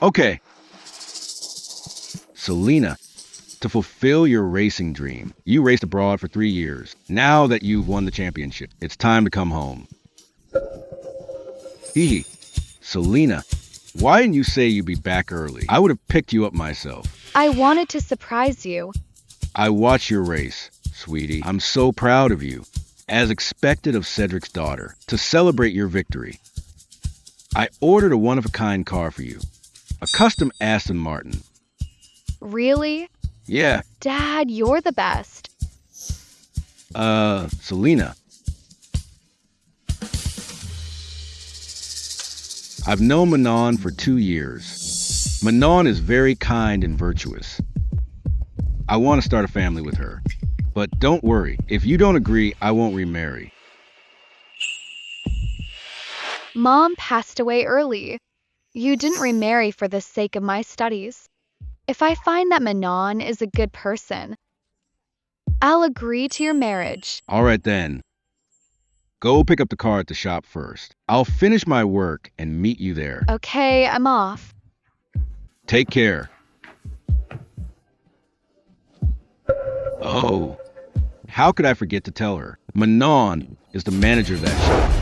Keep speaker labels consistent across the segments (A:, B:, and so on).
A: Okay, Selena, to fulfill your racing dream, you raced abroad for 3 years. Now that you've won the championship, it's time to come home. Hee Selena, why didn't you say you'd be back early? I would have picked you up myself.
B: I wanted to surprise you.
A: I watched your race, sweetie. I'm so proud of you. As expected of Cedric's daughter, to celebrate your victory, I ordered a one-of-a-kind car for you. A custom Aston Martin.
B: Really?
A: Yeah.
B: Dad, you're the best.
A: Selena. I've known Manon for 2 years. Manon is very kind and virtuous. I want to start a family with her. But don't worry, if you don't agree, I won't remarry.
B: Mom passed away early. You didn't remarry for the sake of my studies. If I find that Manon is a good person, I'll agree to your marriage.
A: All right then. Go pick up the car at the shop first. I'll finish my work and meet you there.
B: Okay, I'm off.
A: Take care. Oh, how could I forget to tell her? Manon is the manager of that shop.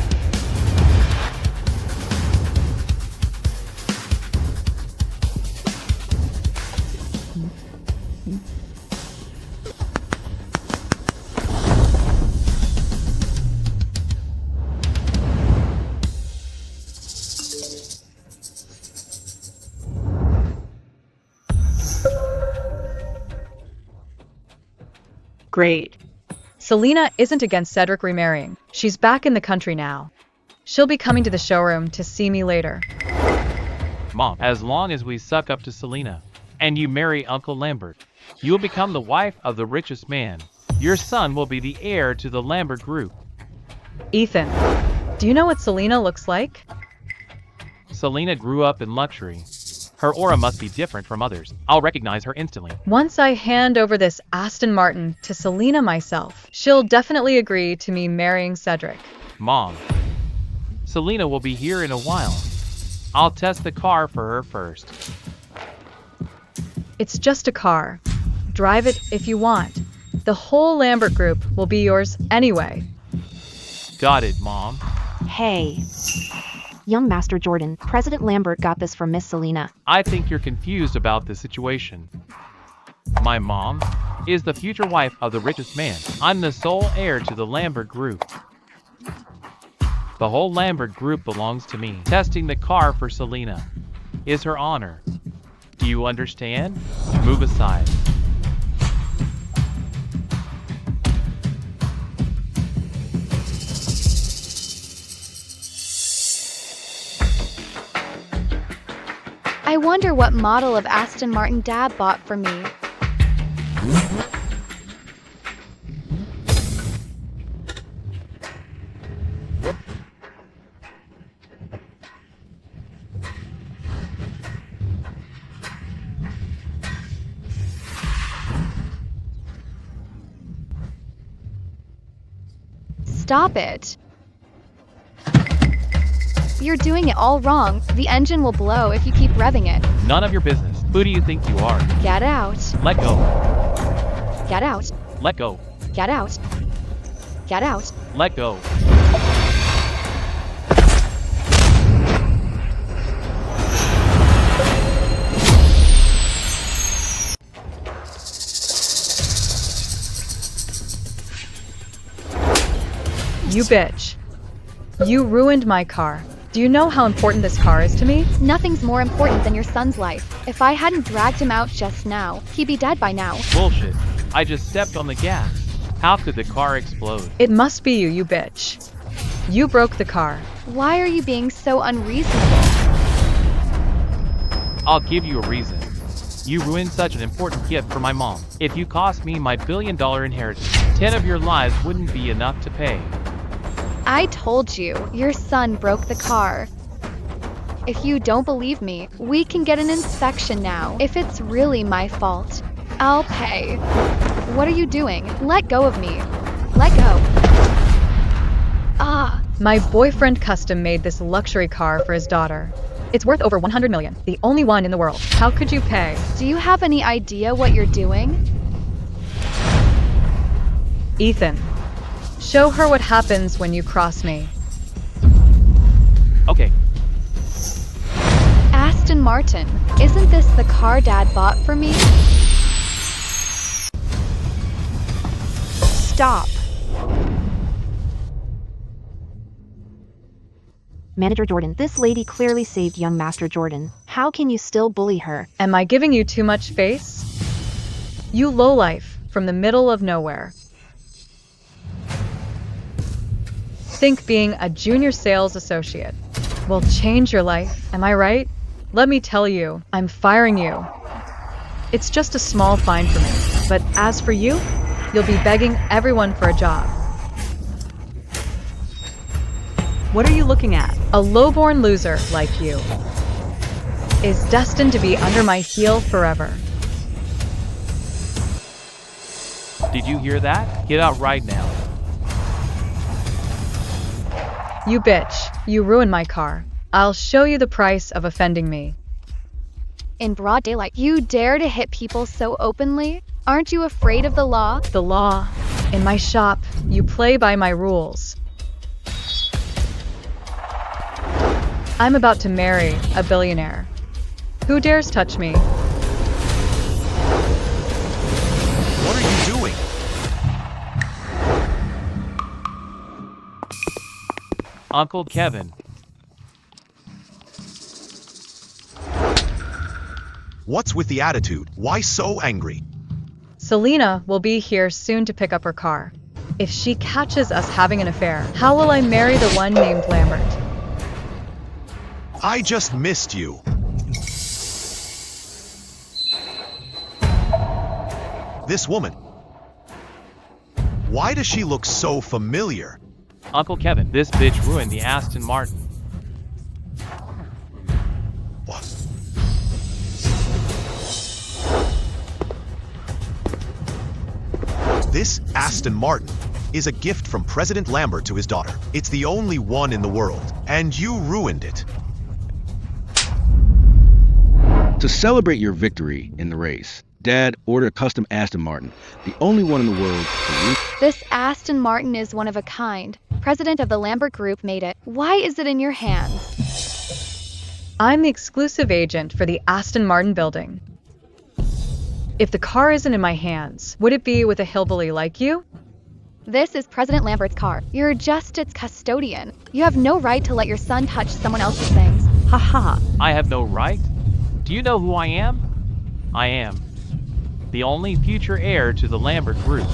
C: Great. Selena isn't against Cedric remarrying. She's back in the country now. She'll be coming to the showroom to see me later.
D: Mom, as long as we suck up to Selena and you marry Uncle Lambert, you'll become the wife of the richest man. Your son will be the heir to the Lambert Group.
C: Ethan, do you know what Selena looks like?
D: Selena grew up in luxury. Her aura must be different from others. I'll recognize her instantly.
C: Once I hand over this Aston Martin to Selena myself, she'll definitely agree to me marrying Cedric.
D: Mom, Selena will be here in a while. I'll test the car for her first.
C: It's just a car. Drive it if you want. The whole Lambert Group will be yours anyway.
D: Got it, Mom.
E: Hey. Young Master Jordan, President Lambert got this from Miss Selena.
D: I think you're confused about the situation. My mom is the future wife of the richest man. I'm the sole heir to the Lambert Group. The whole Lambert Group belongs to me. Testing the car for Selena is her honor. Do you understand? Move aside.
B: I wonder what model of Aston Martin Dad bought for me. Stop it. You're doing it all wrong. The engine will blow if you keep revving it.
D: None of your business. Who do you think you are?
B: Get out.
D: Let go.
B: Get out.
D: Let go.
B: Get out. Get out.
D: Let go.
C: You bitch. You ruined my car. Do you know how important this car is to me?
B: Nothing's more important than your son's life. If I hadn't dragged him out just now, he'd be dead by now.
D: Bullshit. I just stepped on the gas. How could the car explode?
C: It must be you, you bitch. You broke the car.
B: Why are you being so unreasonable?
D: I'll give you a reason. You ruined such an important gift for my mom. If you cost me my billion-dollar inheritance, 10 of your lives wouldn't be enough to pay.
B: I told you, your son broke the car. If you don't believe me, we can get an inspection now. If it's really my fault, I'll pay. What are you doing? Let go of me. Let go. Ah.
C: My boyfriend custom made this luxury car for his daughter. It's worth over 100 million, the only one in the world. How could you pay?
B: Do you have any idea what you're doing?
C: Ethan, show her what happens when you cross me.
D: Okay,
B: Aston Martin, isn't this the car Dad bought for me?
E: Stop. Manager Jordan, this lady clearly saved young Master Jordan. How can you still bully her?
C: Am I giving you too much face? You lowlife from the middle of nowhere. Think being a junior sales associate will change your life, am I right? Let me tell you, I'm firing you. It's just a small fine for me, but as for you, you'll be begging everyone for a job. What are you looking at? A lowborn loser like you is destined to be under my heel forever.
D: did you hear that? Get out right now.
C: You bitch, you ruined my car. I'll show you the price of offending me.
B: In broad daylight, you dare to hit people so openly? Aren't you afraid of the law?
C: The law. In my shop, you play by my rules. I'm about to marry a billionaire. Who dares touch me?
F: What are you doing?
D: Uncle Kevin.
F: What's with the attitude? Why so angry?
C: Selena will be here soon to pick up her car. If she catches us having an affair, how will I marry the one named Lambert?
F: I just missed you. This woman. Why does she look so familiar?
D: Uncle Kevin, this bitch ruined the Aston Martin.
F: What? This Aston Martin is a gift from President Lambert to his daughter. It's the only one in the world, and you ruined it.
A: To celebrate your victory in the race, Dad ordered a custom Aston Martin, the only one in the world for you.
B: This Aston Martin is one of a kind. President of the Lambert Group made it. Why is it in your hands?
C: I'm the exclusive agent for the Aston Martin building. If the car isn't in my hands, would it be with a hillbilly like you?
B: This is President Lambert's car. You're just its custodian. You have no right to let your son touch someone else's things.
C: Haha.
D: I have no right? Do you know who I am? I am the only future heir to the Lambert Group.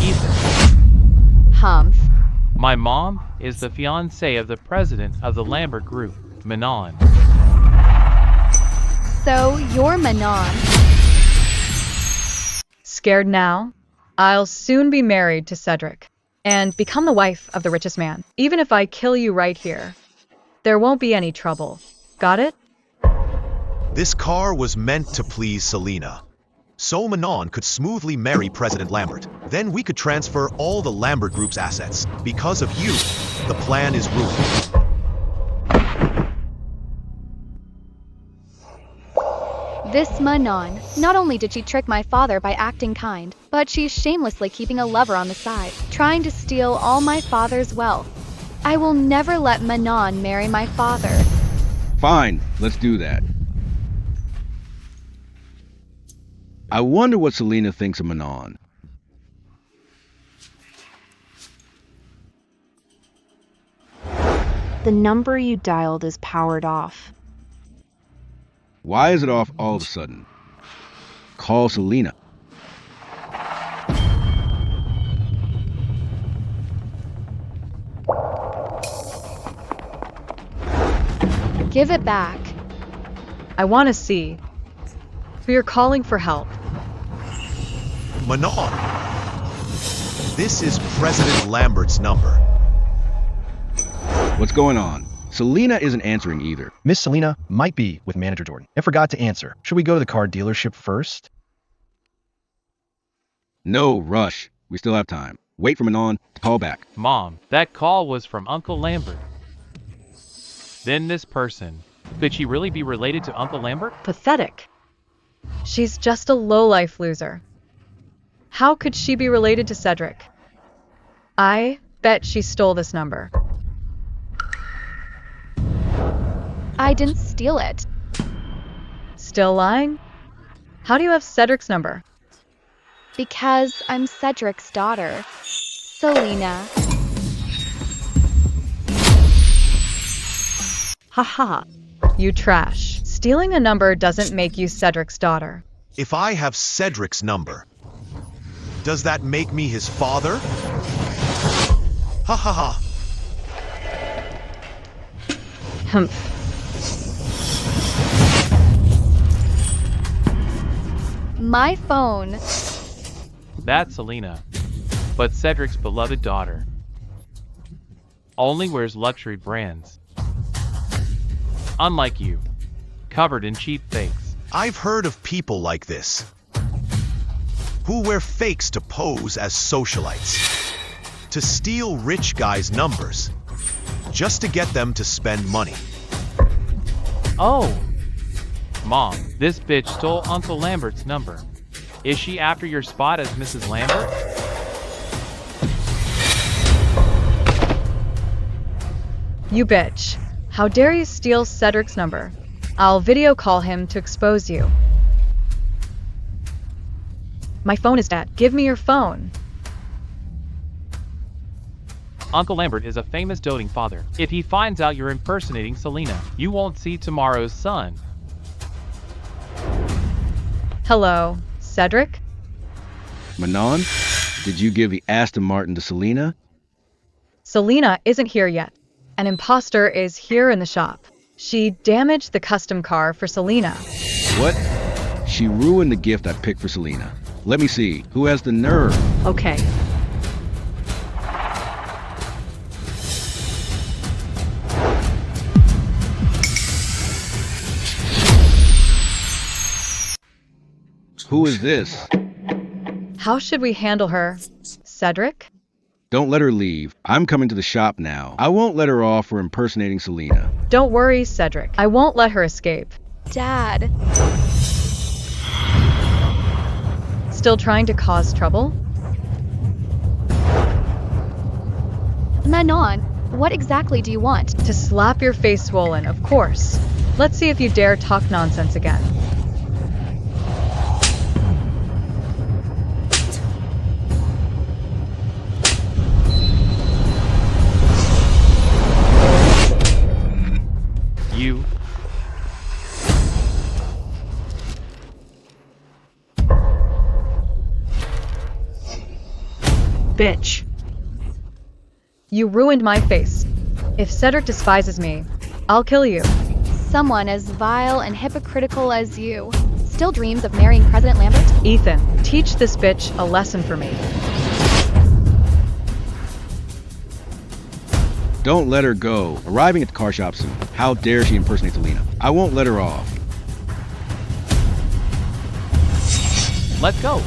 D: Ethan.
B: Humph.
D: My mom is the fiancée of the president of the Lambert Group, Manon.
B: So, you're Manon.
C: Scared now? I'll soon be married to Cedric and become the wife of the richest man. Even if I kill you right here, there won't be any trouble. Got it?
F: This car was meant to please Selena. So Manon could smoothly marry President Lambert. Then we could transfer all the Lambert Group's assets. Because of you, the plan is ruined.
B: This Manon, not only did she trick my father by acting kind, but she's shamelessly keeping a lover on the side, trying to steal all my father's wealth. I will never let Manon marry my father.
A: Fine, let's do that. I wonder what Selena thinks of Manon.
E: The number you dialed is powered off.
A: Why is it off all of a sudden? Call Selena.
B: Give it back.
C: I want to see who you're calling for help.
F: Manon. This is President Lambert's number.
A: What's going on? Selena isn't answering either.
G: Miss Selena might be with Manager Jordan and forgot to answer. Should we go to the car dealership first?
A: No rush. We still have time. Wait for Manon to call back.
D: Mom, that call was from Uncle Lambert. Then this person Could she really be related to Uncle Lambert?
C: Pathetic. She's just a low-life loser. How could she be related to Cedric? I bet she stole this number.
B: I didn't steal it.
C: Still lying? How do you have Cedric's number?
B: Because I'm Cedric's daughter, Selena.
C: Haha. You trash. Stealing a number doesn't make you Cedric's daughter.
F: If I have Cedric's number, does that make me his father? Ha ha ha.
C: Humph.
B: My phone.
D: That's Selena, but Cedric's beloved daughter. Only wears luxury brands. Unlike you, covered in cheap fakes.
F: I've heard of people like this, who wear fakes to pose as socialites, to steal rich guys' numbers, just to get them to spend money.
D: Oh! Mom, this bitch stole Uncle Lambert's number. Is she after your spot as Mrs. Lambert?
C: You bitch. How dare you steal Cedric's number? I'll video call him to expose you. My phone is dead. Give me your phone.
D: Uncle Lambert is a famous doting father. If he finds out you're impersonating Selena, you won't see tomorrow's sun.
C: Hello, Cedric?
A: Manon, did you give the Aston Martin to Selena?
C: Selena isn't here yet. An imposter is here in the shop. She damaged the custom car for Selena.
A: What? She ruined the gift I picked for Selena. Let me see. Who has the nerve?
C: Okay.
A: Who is this?
C: How should we handle her? Cedric?
A: Don't let her leave. I'm coming to the shop now. I won't let her off for impersonating Selena.
C: Don't worry, Cedric. I won't let her escape.
B: Dad.
C: Still trying to cause trouble?
B: Manon, what exactly do you want?
C: To slap your face swollen, of course. Let's see if you dare talk nonsense again.
D: You.
C: Bitch. You ruined my face. If Cedric despises me, I'll kill you.
B: Someone as vile and hypocritical as you still dreams of marrying President Lambert?
C: Ethan, teach this bitch a lesson for me.
A: Don't let her go. Arriving at the car shop soon. How dare she impersonate Selena? I won't let her off.
D: Let's go.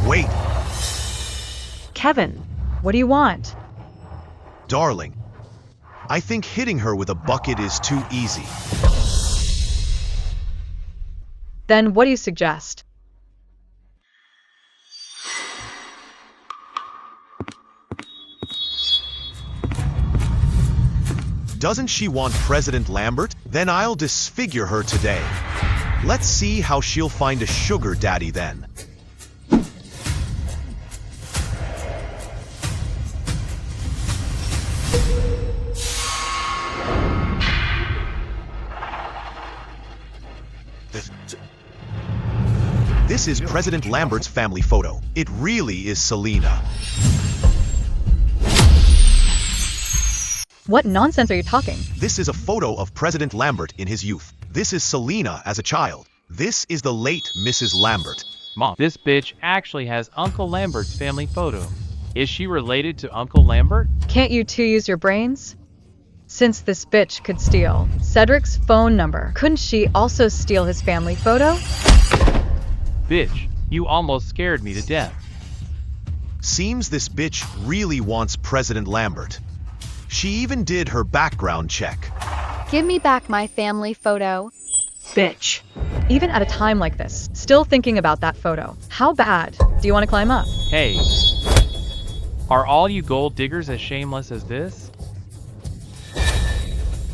F: Wait,
C: Kevin, what do you want?
F: darling. I think hitting her with a bucket is too easy.
C: Then what do you suggest?
F: Doesn't she want President Lambert? Then I'll disfigure her today. Let's see how she'll find a sugar daddy then. This is President Lambert's family photo. It really is Selena.
C: What nonsense are you talking?
F: This is a photo of President Lambert in his youth. This is Selena as a child. This is the late Mrs. Lambert.
D: Mom, this bitch actually has Uncle Lambert's family photo. Is she related to Uncle Lambert?
C: Can't you two use your brains? Since this bitch could steal Cedric's phone number, couldn't she also steal his family photo?
D: Bitch, You almost scared me to death.
F: Seems this bitch really wants President Lambert. She even did her background check.
B: Give me back my family photo.
C: Bitch. Even at a time like this, still thinking about that photo. How bad? Do you want to climb up?
D: Hey, are all you gold diggers as shameless as this?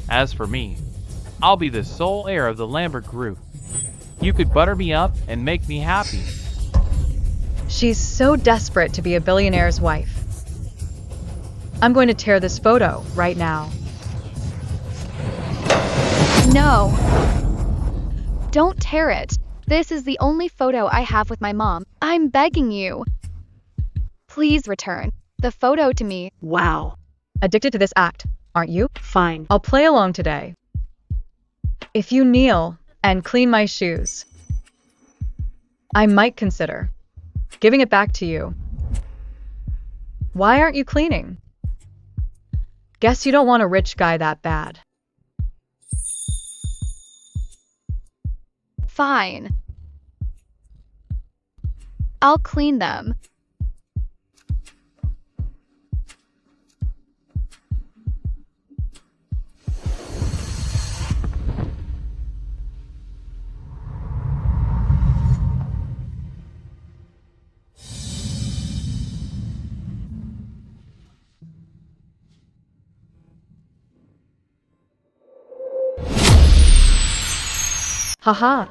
D: As for me, I'll be the sole heir of the Lambert Group. You could butter me up and make me happy.
C: She's so desperate to be a billionaire's wife. I'm going to tear this photo right now.
B: No. Don't tear it. This is the only photo I have with my mom. I'm begging you. Please return the photo to me.
H: Wow.
C: Addicted to this act, aren't you?
H: Fine.
C: I'll play along today. If you kneel and clean my shoes, I might consider giving it back to you. Why aren't you cleaning? Guess you don't want a rich guy that bad.
B: Fine. I'll clean them.
C: Haha.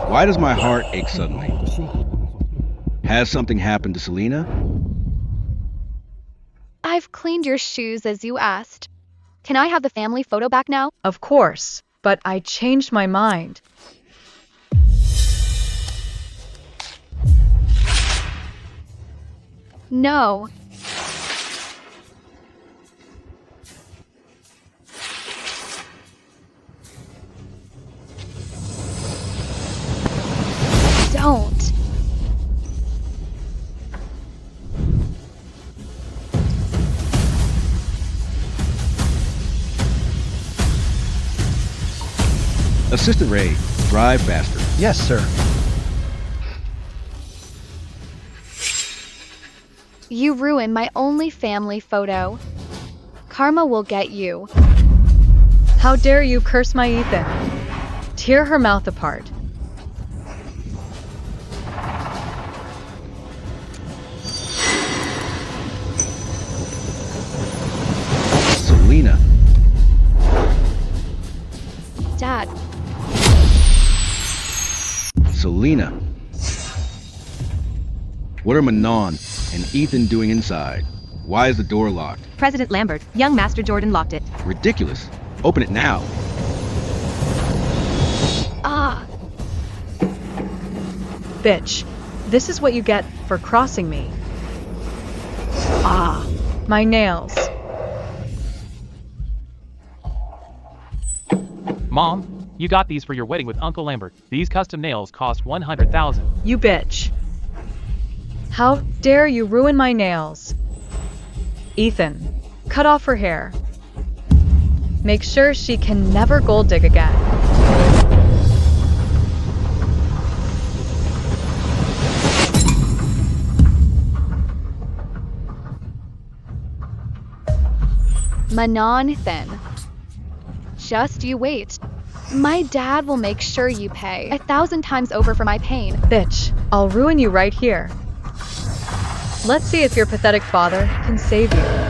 A: Why does my heart ache suddenly? Has something happened to Selena?
B: I've cleaned your shoes as you asked. Can I have the family photo back now?
C: Of course, but I changed my mind.
B: No. Don't.
A: Assistant Ray, drive faster.
G: Yes, sir.
B: You ruined my only family photo. Karma will get you.
C: How dare you curse my Ethan? Tear her mouth apart.
A: Selena.
B: Dad,
A: Selena. What are Manon and Ethan doing inside? Why is the door locked?
E: President Lambert, young Master Jordan locked it.
A: Ridiculous. Open it now.
B: ah,
C: Bitch, this is what you get for crossing me.
H: Ah.
C: My nails.
D: Mom, you got these for your wedding with Uncle Lambert. These custom nails cost 100,000.
C: You bitch. How dare you ruin my nails? Ethan, cut off her hair. Make sure she can never gold dig again.
B: Manon then. Just you wait. My dad will make sure you pay 1,000 times over for my pain.
C: Bitch, I'll ruin you right here. Let's see if your pathetic father can save you.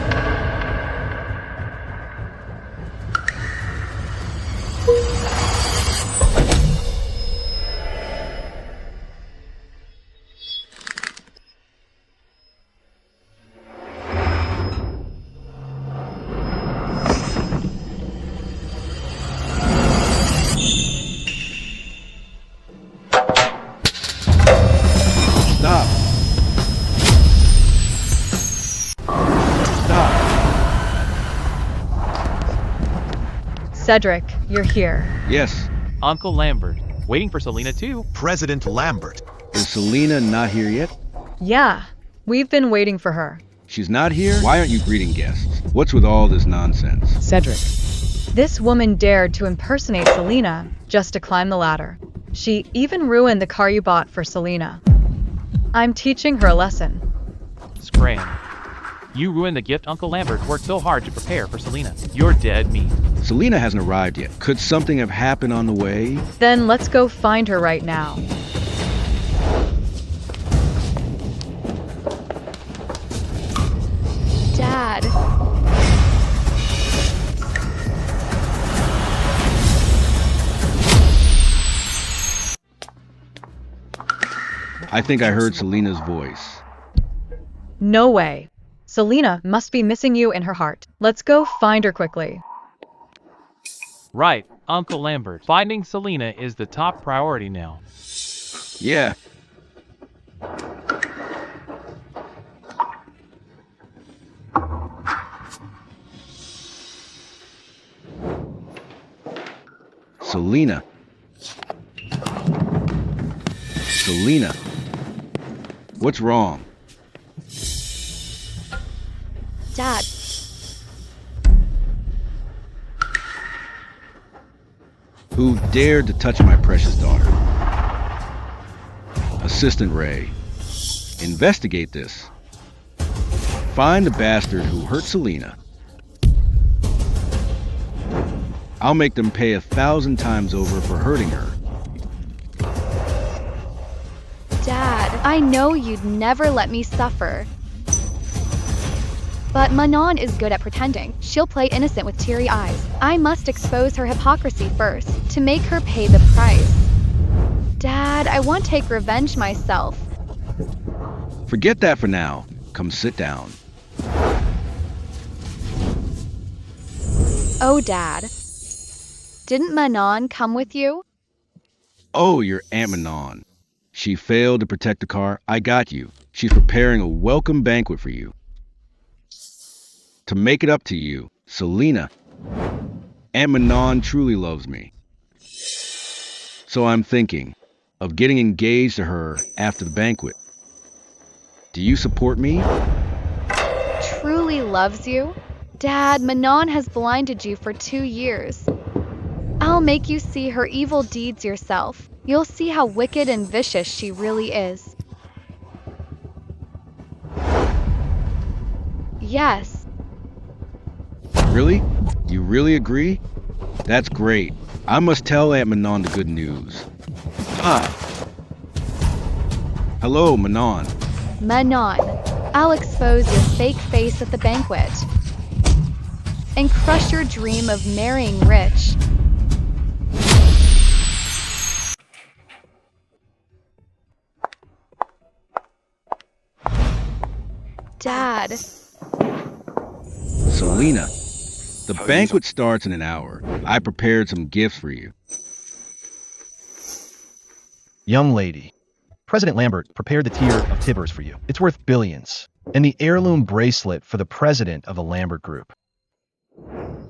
A: Stop. Stop.
C: Cedric, you're here.
A: Yes.
D: Uncle Lambert, waiting for Selena too.
F: President Lambert.
A: Is Selena not here yet?
C: Yeah, we've been waiting for her.
A: She's not here? Why aren't you greeting guests? What's with all this nonsense?
I: Cedric,
C: This woman dared to impersonate Selena just to climb the ladder. She even ruined the car you bought for Selena. I'm teaching her a lesson.
D: Scram. You ruined the gift Uncle Lambert worked so hard to prepare for Selena. You're dead meat.
A: Selena hasn't arrived yet. Could something have happened on the way?
C: Then let's go find her right now.
B: Dad.
A: I think I heard Selena's voice.
C: No way. Selena must be missing you in her heart. Let's go find her quickly.
D: Right, Uncle Lambert. Finding Selena is the top priority now.
A: Yeah. Selena. Selena. What's wrong?
B: Dad.
A: Who dared to touch my precious daughter? Assistant Ray. Investigate this. Find the bastard who hurt Selena. I'll make them pay 1,000 times over for hurting her.
B: Dad, I know you'd never let me suffer. But Manon is good at pretending. She'll play innocent with teary eyes. I must expose her hypocrisy first, to make her pay the price. Dad, I won't take revenge myself.
A: Forget that for now. Come sit down.
B: Oh, Dad. Didn't Manon come with you?
A: Oh, your Aunt Manon. She failed to protect the car. I got you. She's preparing a welcome banquet for you. To make it up to you, Selena, Aunt Manon truly loves me. So I'm thinking of getting engaged to her after the banquet. Do you support me?
B: Truly loves you? Dad, Manon has blinded you for 2 years. I'll make you see her evil deeds yourself. You'll see how wicked and vicious she really is. Yes.
A: Really? You really agree? That's great. I must tell Aunt Manon the good news. Hello, Manon.
B: Manon, I'll expose your fake face at the banquet and crush your dream of marrying rich. Dad.
A: Selena, the banquet starts in an hour. I prepared some gifts for you.
G: Young lady, President Lambert prepared the tier of Tibbers for you. It's worth billions. And the heirloom bracelet for the president of the Lambert Group.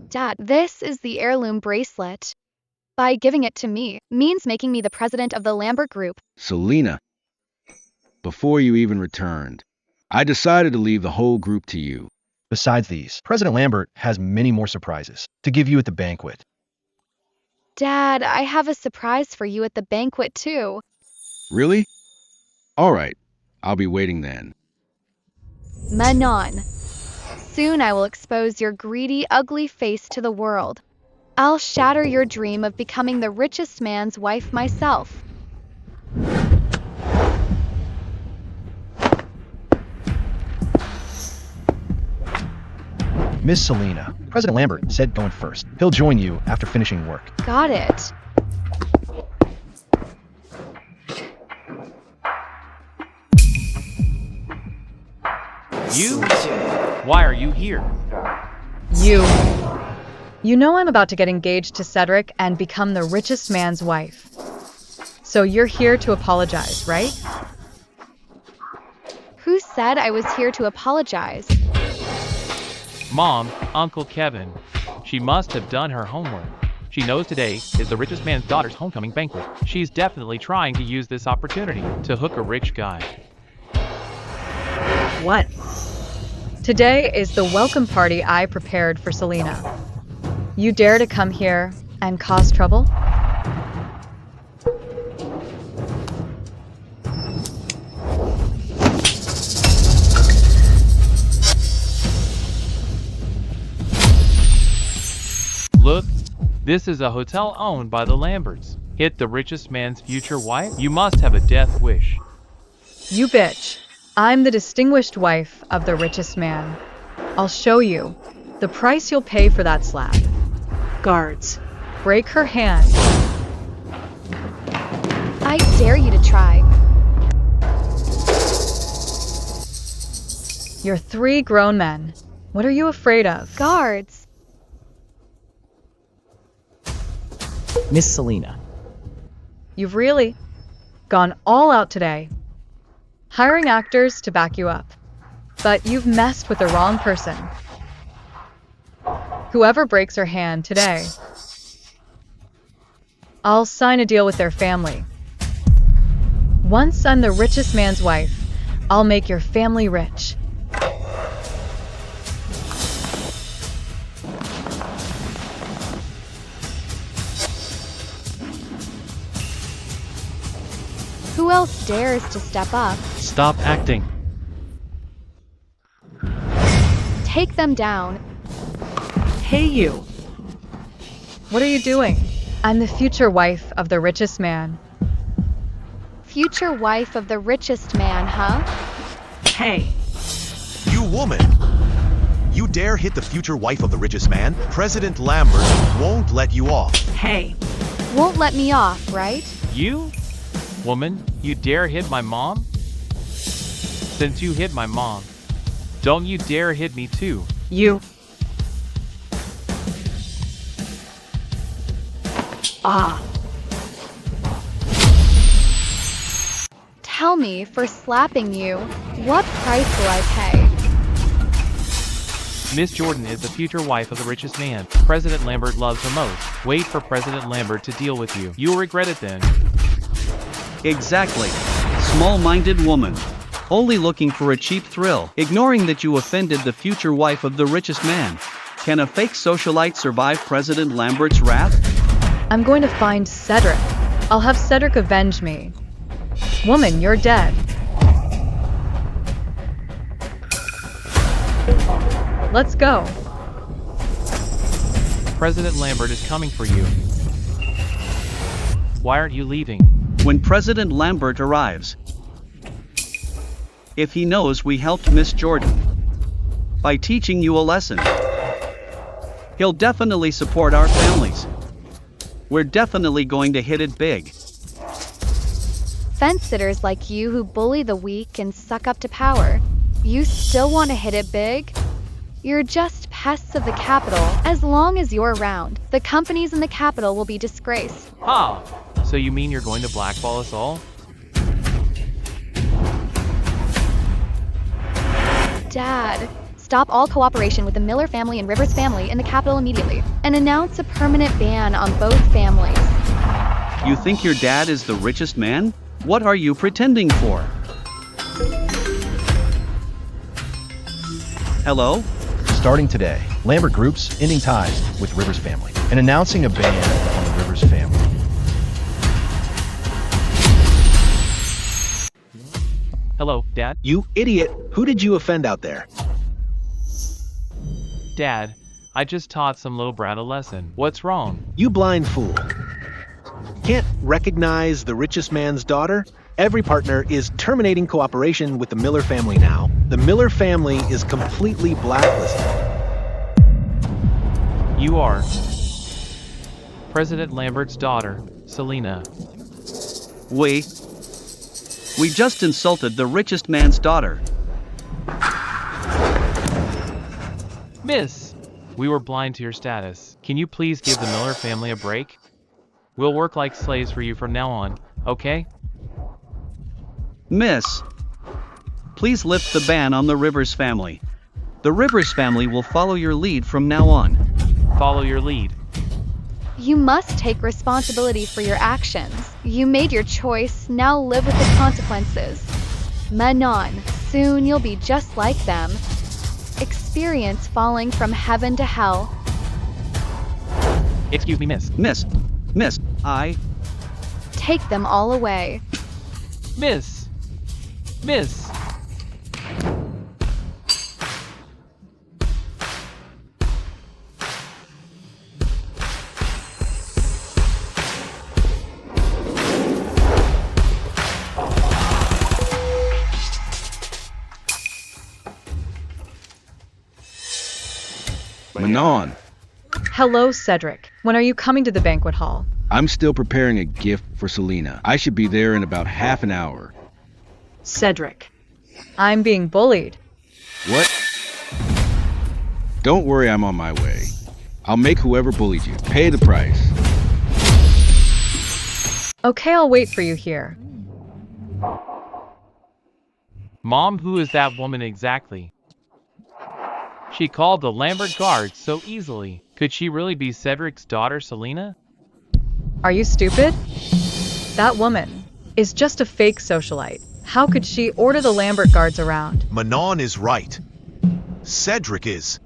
B: Dad, this is the heirloom bracelet. By giving it to me, means making me the president of the Lambert Group.
A: Selena, before you even returned, I decided to leave the whole group to you.
G: Besides these, President Lambert has many more surprises to give you at the banquet.
B: Dad, I have a surprise for you at the banquet too.
A: Really? All right, I'll be waiting then.
B: Manon, soon I will expose your greedy, ugly face to the world. I'll shatter your dream of becoming the richest man's wife myself.
G: Miss Selena, President Lambert said going first. He'll join you after finishing work.
B: Got it.
D: You? Why are you here?
C: You know I'm about to get engaged to Cedric and become the richest man's wife. So you're here to apologize, right?
B: Who said I was here to apologize?
D: Mom, Uncle Kevin. She must have done her homework. She knows today is the richest man's daughter's homecoming banquet. She's definitely trying to use this opportunity to hook a rich guy.
C: What? Today is the welcome party I prepared for Selena. You dare to come here and cause trouble?
D: Look, this is a hotel owned by the Lamberts. Hit the richest man's future wife? You must have a death wish.
C: You bitch. I'm the distinguished wife of the richest man. I'll show you the price you'll pay for that slap. Guards, break her hand.
B: I dare you to try.
C: You're 3 grown men. What are you afraid of?
B: Guards.
H: Miss Selena.
C: You've really gone all out today, hiring actors to back you up. But you've messed with the wrong person. Whoever breaks her hand today, I'll sign a deal with their family. Once I'm the richest man's wife, I'll make your family rich.
B: Who else dares to step up?
I: Stop acting.
B: Take them down.
C: Hey you! What are you doing? I'm the future wife of the richest man.
B: Future wife of the richest man, huh?
C: Hey!
F: You woman! You dare hit the future wife of the richest man? President Lambert won't let you off.
C: Hey!
B: Won't let me off, right?
D: You? Woman, you dare hit my mom? Since you hit my mom, don't you dare hit me too.
C: You! Ah!
B: Tell me, for slapping you, what price will I pay?
D: Miss Jordan is the future wife of the richest man. President Lambert loves her most. Wait for President Lambert to deal with you. You'll regret it then.
J: Exactly. Small-minded woman. Only looking for a cheap thrill, ignoring that you offended the future wife of the richest man. Can a fake socialite survive President Lambert's wrath?
C: I'm going to find Cedric. I'll have Cedric avenge me. Woman, you're dead. Let's go.
D: President Lambert is coming for you. Why aren't you leaving?
J: When President Lambert arrives, if he knows we helped Miss Jordan by teaching you a lesson, he'll definitely support our families. We're definitely going to hit it big.
B: Fence-sitters like you who bully the weak and suck up to power. You still want to hit it big? You're just pests of the capital. As long as you're around, the companies in the capital will be disgraced.
D: Ha! So you mean you're going to blackball us all?
B: Dad, stop all cooperation with the Miller family and Rivers family in the capital immediately, and announce a permanent ban on both families.
J: You think your dad is the richest man? What are you pretending for? Hello?
G: Starting today, Lambert Group's ending ties with Rivers family and announcing a ban on the Rivers family.
D: Hello, Dad?
K: You idiot! Who did you offend out there?
D: Dad, I just taught some little brat a lesson. What's wrong?
K: You blind fool. Can't recognize the richest man's daughter? Every partner is terminating cooperation with the Miller family now. The Miller family is completely blacklisted.
D: You are President Lambert's daughter, Selena.
J: We just insulted the richest man's daughter.
D: Miss, we were blind to your status. Can you please give the Miller family a break? We'll work like slaves for you from now on, okay?
J: Miss, please lift the ban on the Rivers family. The Rivers family will follow your lead from now on.
D: Follow your lead.
B: You must take responsibility for your actions. You made your choice, now live with the consequences. Manon, soon you'll be just like them. Experience falling from heaven to hell.
D: Excuse me, miss.
J: Miss, I...
B: Take them all away.
D: Miss.
A: Manon,
C: Hello, Cedric. When are you coming to the banquet hall?
A: I'm still preparing a gift for Selena. I should be there in about half an hour.
C: Cedric. I'm being bullied.
A: What? Don't worry, I'm on my way. I'll make whoever bullied you pay the price.
C: Okay, I'll wait for you here.
D: Mom, who is that woman exactly? She called the Lambert guards so easily. Could she really be Cedric's daughter, Selena?
C: Are you stupid? That woman is just a fake socialite. How could she order the Lambert guards around?
F: Manon is right. Cedric is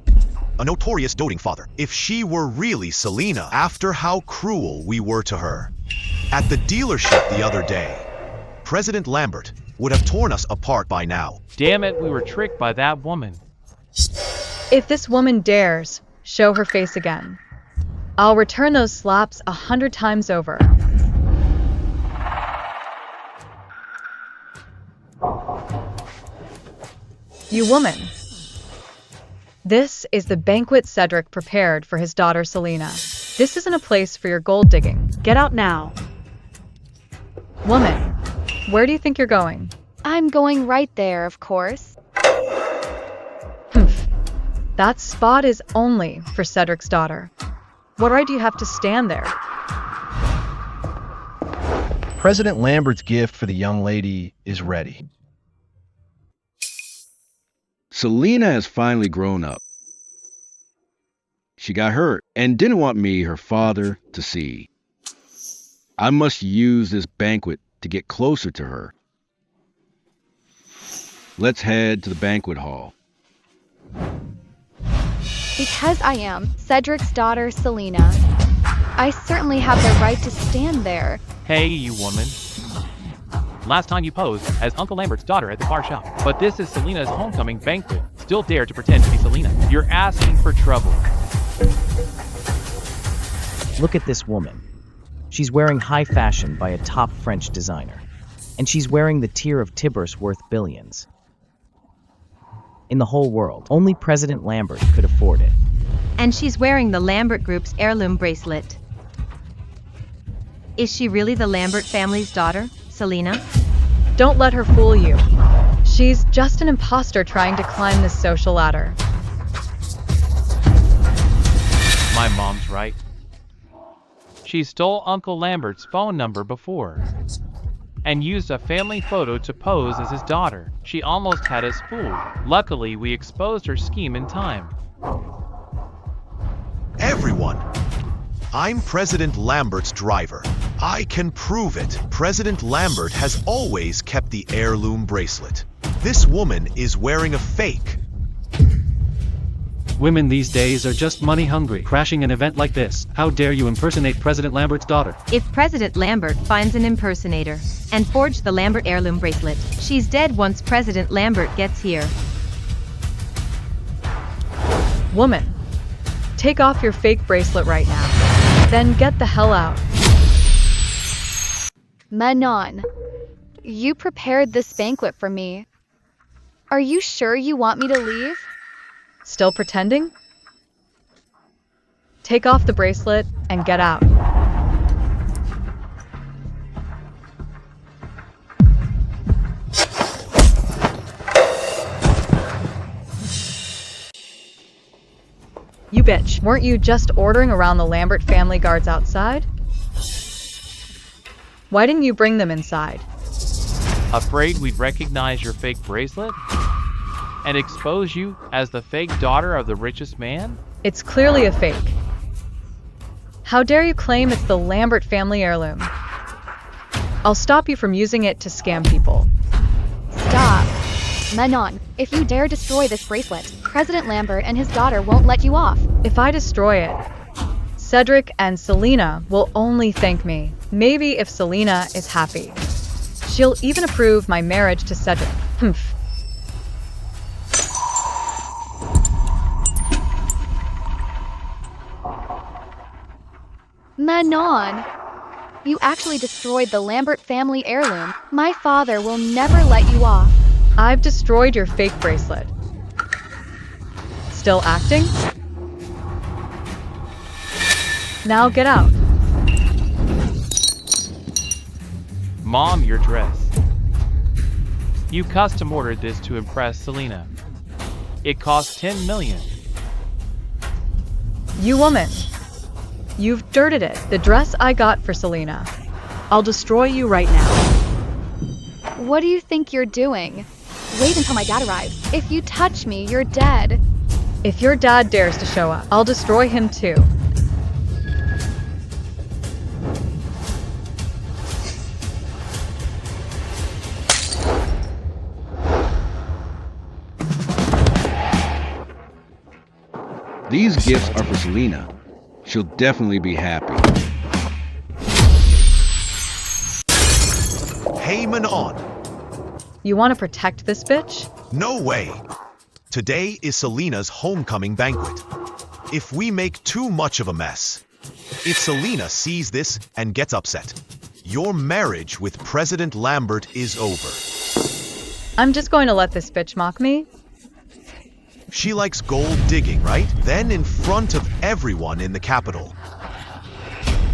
F: a notorious doting father. If she were really Selena, after how cruel we were to her at the dealership the other day, President Lambert would have torn us apart by now.
D: Damn it, we were tricked by that woman.
C: If this woman dares show her face again, I'll return those slaps 100 times over. You woman. This is the banquet Cedric prepared for his daughter Selena. This isn't a place for your gold digging. Get out now. Woman, where do you think you're going?
B: I'm going right there, of course.
C: Humph. That spot is only for Cedric's daughter. What right do you have to stand there?
G: President Lambert's gift for the young lady is ready.
A: Selena has finally grown up. She got hurt and didn't want me, her father, to see. I must use this banquet to get closer to her. Let's head to the banquet hall.
B: Because I am Cedric's daughter, Selena, I certainly have the right to stand there.
D: Hey, you woman. Last time you posed as Uncle Lambert's daughter at the car shop. But this is Selena's homecoming banquet. Still dare to pretend to be Selena. You're asking for trouble.
H: Look at this woman. She's wearing high fashion by a top French designer. And she's wearing the tier of Tibers worth billions. In the whole world, only President Lambert could afford it.
I: And she's wearing the Lambert Group's heirloom bracelet. Is she really the Lambert family's daughter, Selena?
C: Don't let her fool you. She's just an imposter trying to climb this social ladder.
D: My mom's right. She stole Uncle Lambert's phone number before and used a family photo to pose as his daughter. She almost had us fooled. Luckily, we exposed her scheme in time.
F: Everyone, I'm President Lambert's driver. I can prove it. President Lambert has always kept the heirloom bracelet. This woman is wearing a fake.
L: Women these days are just money hungry. Crashing an event like this. How dare you impersonate President Lambert's daughter?
I: If President Lambert finds an impersonator and forged the Lambert heirloom bracelet, she's dead once President Lambert gets here.
C: Woman, take off your fake bracelet right now. Then get the hell out.
B: Manon, you prepared this banquet for me. Are you sure you want me to leave?
C: Still pretending? Take off the bracelet and get out. You bitch, weren't you just ordering around the Lambert family guards outside? Why didn't you bring them inside?
D: Afraid we'd recognize your fake bracelet? And expose you as the fake daughter of the richest man?
C: It's clearly a fake. How dare you claim it's the Lambert family heirloom? I'll stop you from using it to scam people.
B: Stop. Manon, if you dare destroy this bracelet, President Lambert and his daughter won't let you off.
C: If I destroy it, Cedric and Selena will only thank me. Maybe if Selena is happy. She'll even approve my marriage to Cedric. Humph.
B: Manon! You actually destroyed the Lambert family heirloom. My father will never let you off.
C: I've destroyed your fake bracelet. Still acting? Now get out.
D: Mom, your dress. You custom ordered this to impress Selena. It cost 10 million.
C: You woman. You've dirted it. The dress I got for Selena. I'll destroy you right now.
B: What do you think you're doing? Wait until my dad arrives. If you touch me, you're dead.
C: If your dad dares to show up, I'll destroy him too.
A: These gifts are for Selena. She'll definitely be happy.
F: Hey, Manon.
C: You want to protect this bitch?
F: No way. Today is Selena's homecoming banquet. If we make too much of a mess, if Selena sees this and gets upset, your marriage with President Lambert is over.
C: I'm just going to let this bitch mock me?
F: She likes gold digging, right? Then in front of everyone in the Capitol,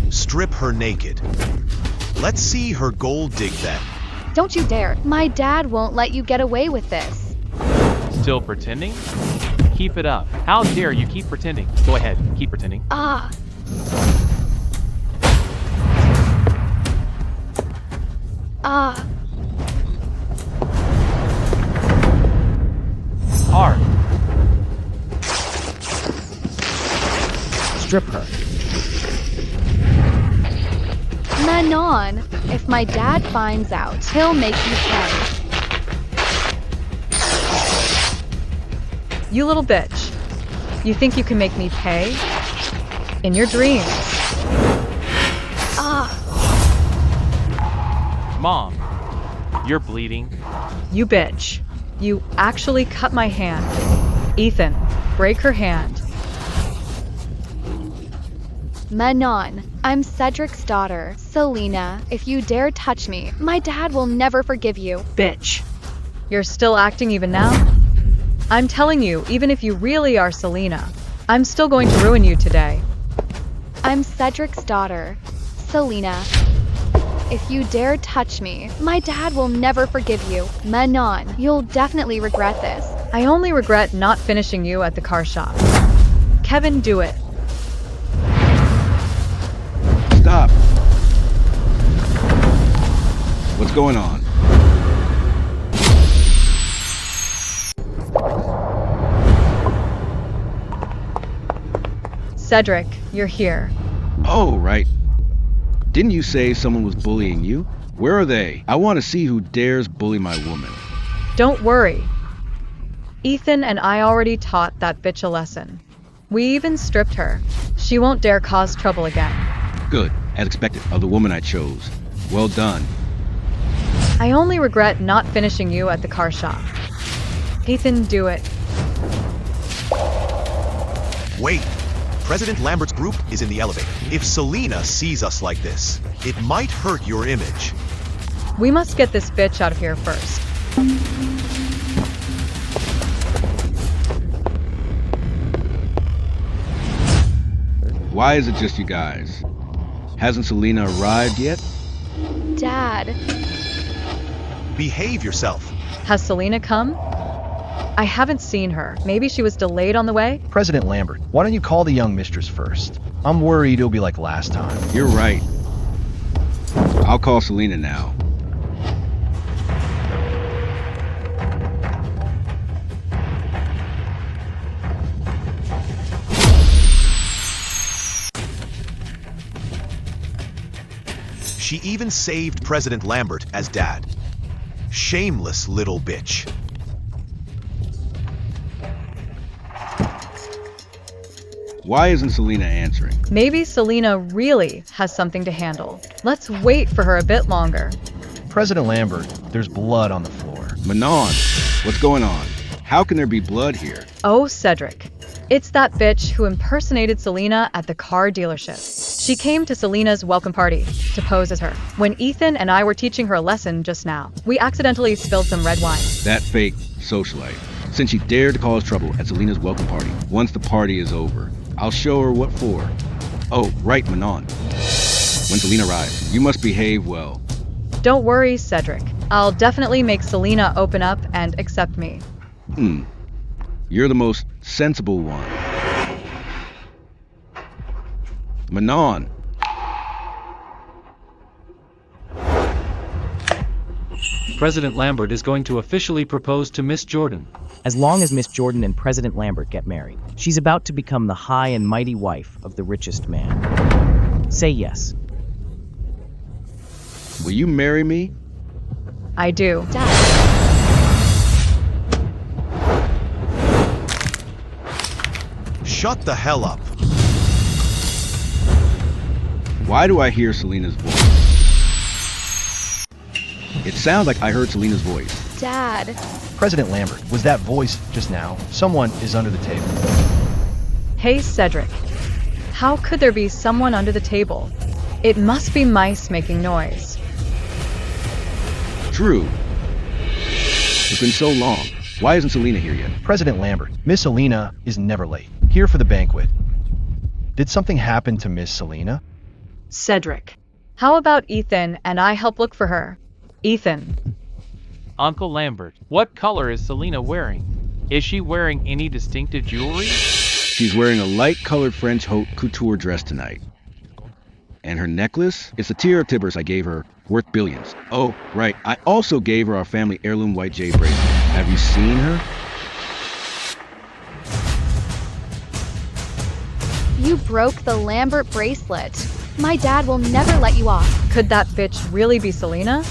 F: strip her naked. Let's see her gold dig then.
B: Don't you dare. My dad won't let you get away with this.
D: Still pretending? Keep it up. How dare you keep pretending? Go ahead, keep pretending.
B: Ah. Ah.
D: Hard.
H: Strip her.
B: Manon, if my dad finds out, he'll make you pay.
C: You little bitch. You think you can make me pay? In your dreams.
B: Ah.
D: Mom, you're bleeding.
C: You bitch. You actually cut my hand. Ethan, break her hand.
B: Manon, I'm Cedric's daughter, Selena. If you dare touch me, my dad will never forgive you.
C: Bitch. You're still acting even now? I'm telling you, even if you really are Selena, I'm still going to ruin you today.
B: I'm Cedric's daughter, Selena. If you dare touch me, my dad will never forgive you. Manon, you'll definitely regret this.
C: I only regret not finishing you at the car shop. Kevin, do it.
A: Stop. What's going on?
C: Cedric, you're here.
A: Oh, right. Didn't you say someone was bullying you? Where are they? I want to see who dares bully my woman.
C: Don't worry. Ethan and I already taught that bitch a lesson. We even stripped her. She won't dare cause trouble again.
A: Good, as expected of the woman I chose. Well done.
C: I only regret not finishing you at the car shop. Ethan, do it.
F: Wait. President Lambert's group is in the elevator. If Selena sees us like this, it might hurt your image.
C: We must get this bitch out of here first.
A: Why is it just you guys? Hasn't Selena arrived yet?
B: Dad.
F: Behave yourself.
C: Has Selena come? I haven't seen her. Maybe she was delayed on the way?
G: President Lambert, why don't you call the young mistress first? I'm worried it'll be like last time.
A: You're right. I'll call Selena now.
F: She even saved President Lambert as dad. Shameless little bitch.
A: Why isn't Selena answering?
C: Maybe Selena really has something to handle. Let's wait for her a bit longer.
G: President Lambert, there's blood on the floor.
A: Manon, what's going on? How can there be blood here?
C: Oh, Cedric. It's that bitch who impersonated Selena at the car dealership. She came to Selena's welcome party to pose as her. When Ethan and I were teaching her a lesson just now, we accidentally spilled some red wine.
A: That fake socialite. Since she dared to cause trouble at Selena's welcome party, once the party is over, I'll show her what for. Oh, right, Manon. When Selena arrives, you must behave well.
C: Don't worry, Cedric. I'll definitely make Selena open up and accept me.
A: You're the most sensible one. Manon.
L: President Lambert is going to officially propose to Miss Jordan.
H: As long as Miss Jordan and President Lambert get married, she's about to become the high and mighty wife of the richest man. Say yes.
A: Will you marry me?
C: I do.
F: Shut the hell up.
A: Why do I hear Selena's voice? It sounds like I heard Selena's voice.
B: Dad.
G: President Lambert, was that voice just now? Someone is under the table.
C: Hey, Cedric. How could there be someone under the table? It must be mice making noise.
A: True. It's been so long. Why isn't Selena here yet?
G: President Lambert, Miss Selena is never late. Here for the banquet. Did something happen to Miss Selena?
C: Cedric. How about Ethan and I help look for her? Ethan.
D: Uncle Lambert, what color is Selena wearing? Is she wearing any distinctive jewelry?
A: She's wearing a light-colored French haute couture dress tonight. And her necklace? It's a tier of Tibbers I gave her, worth billions. Oh, right, I also gave her our family heirloom white jade bracelet. Have you seen her?
B: You broke the Lambert bracelet. My dad will never let you off.
C: Could that bitch really be Selena?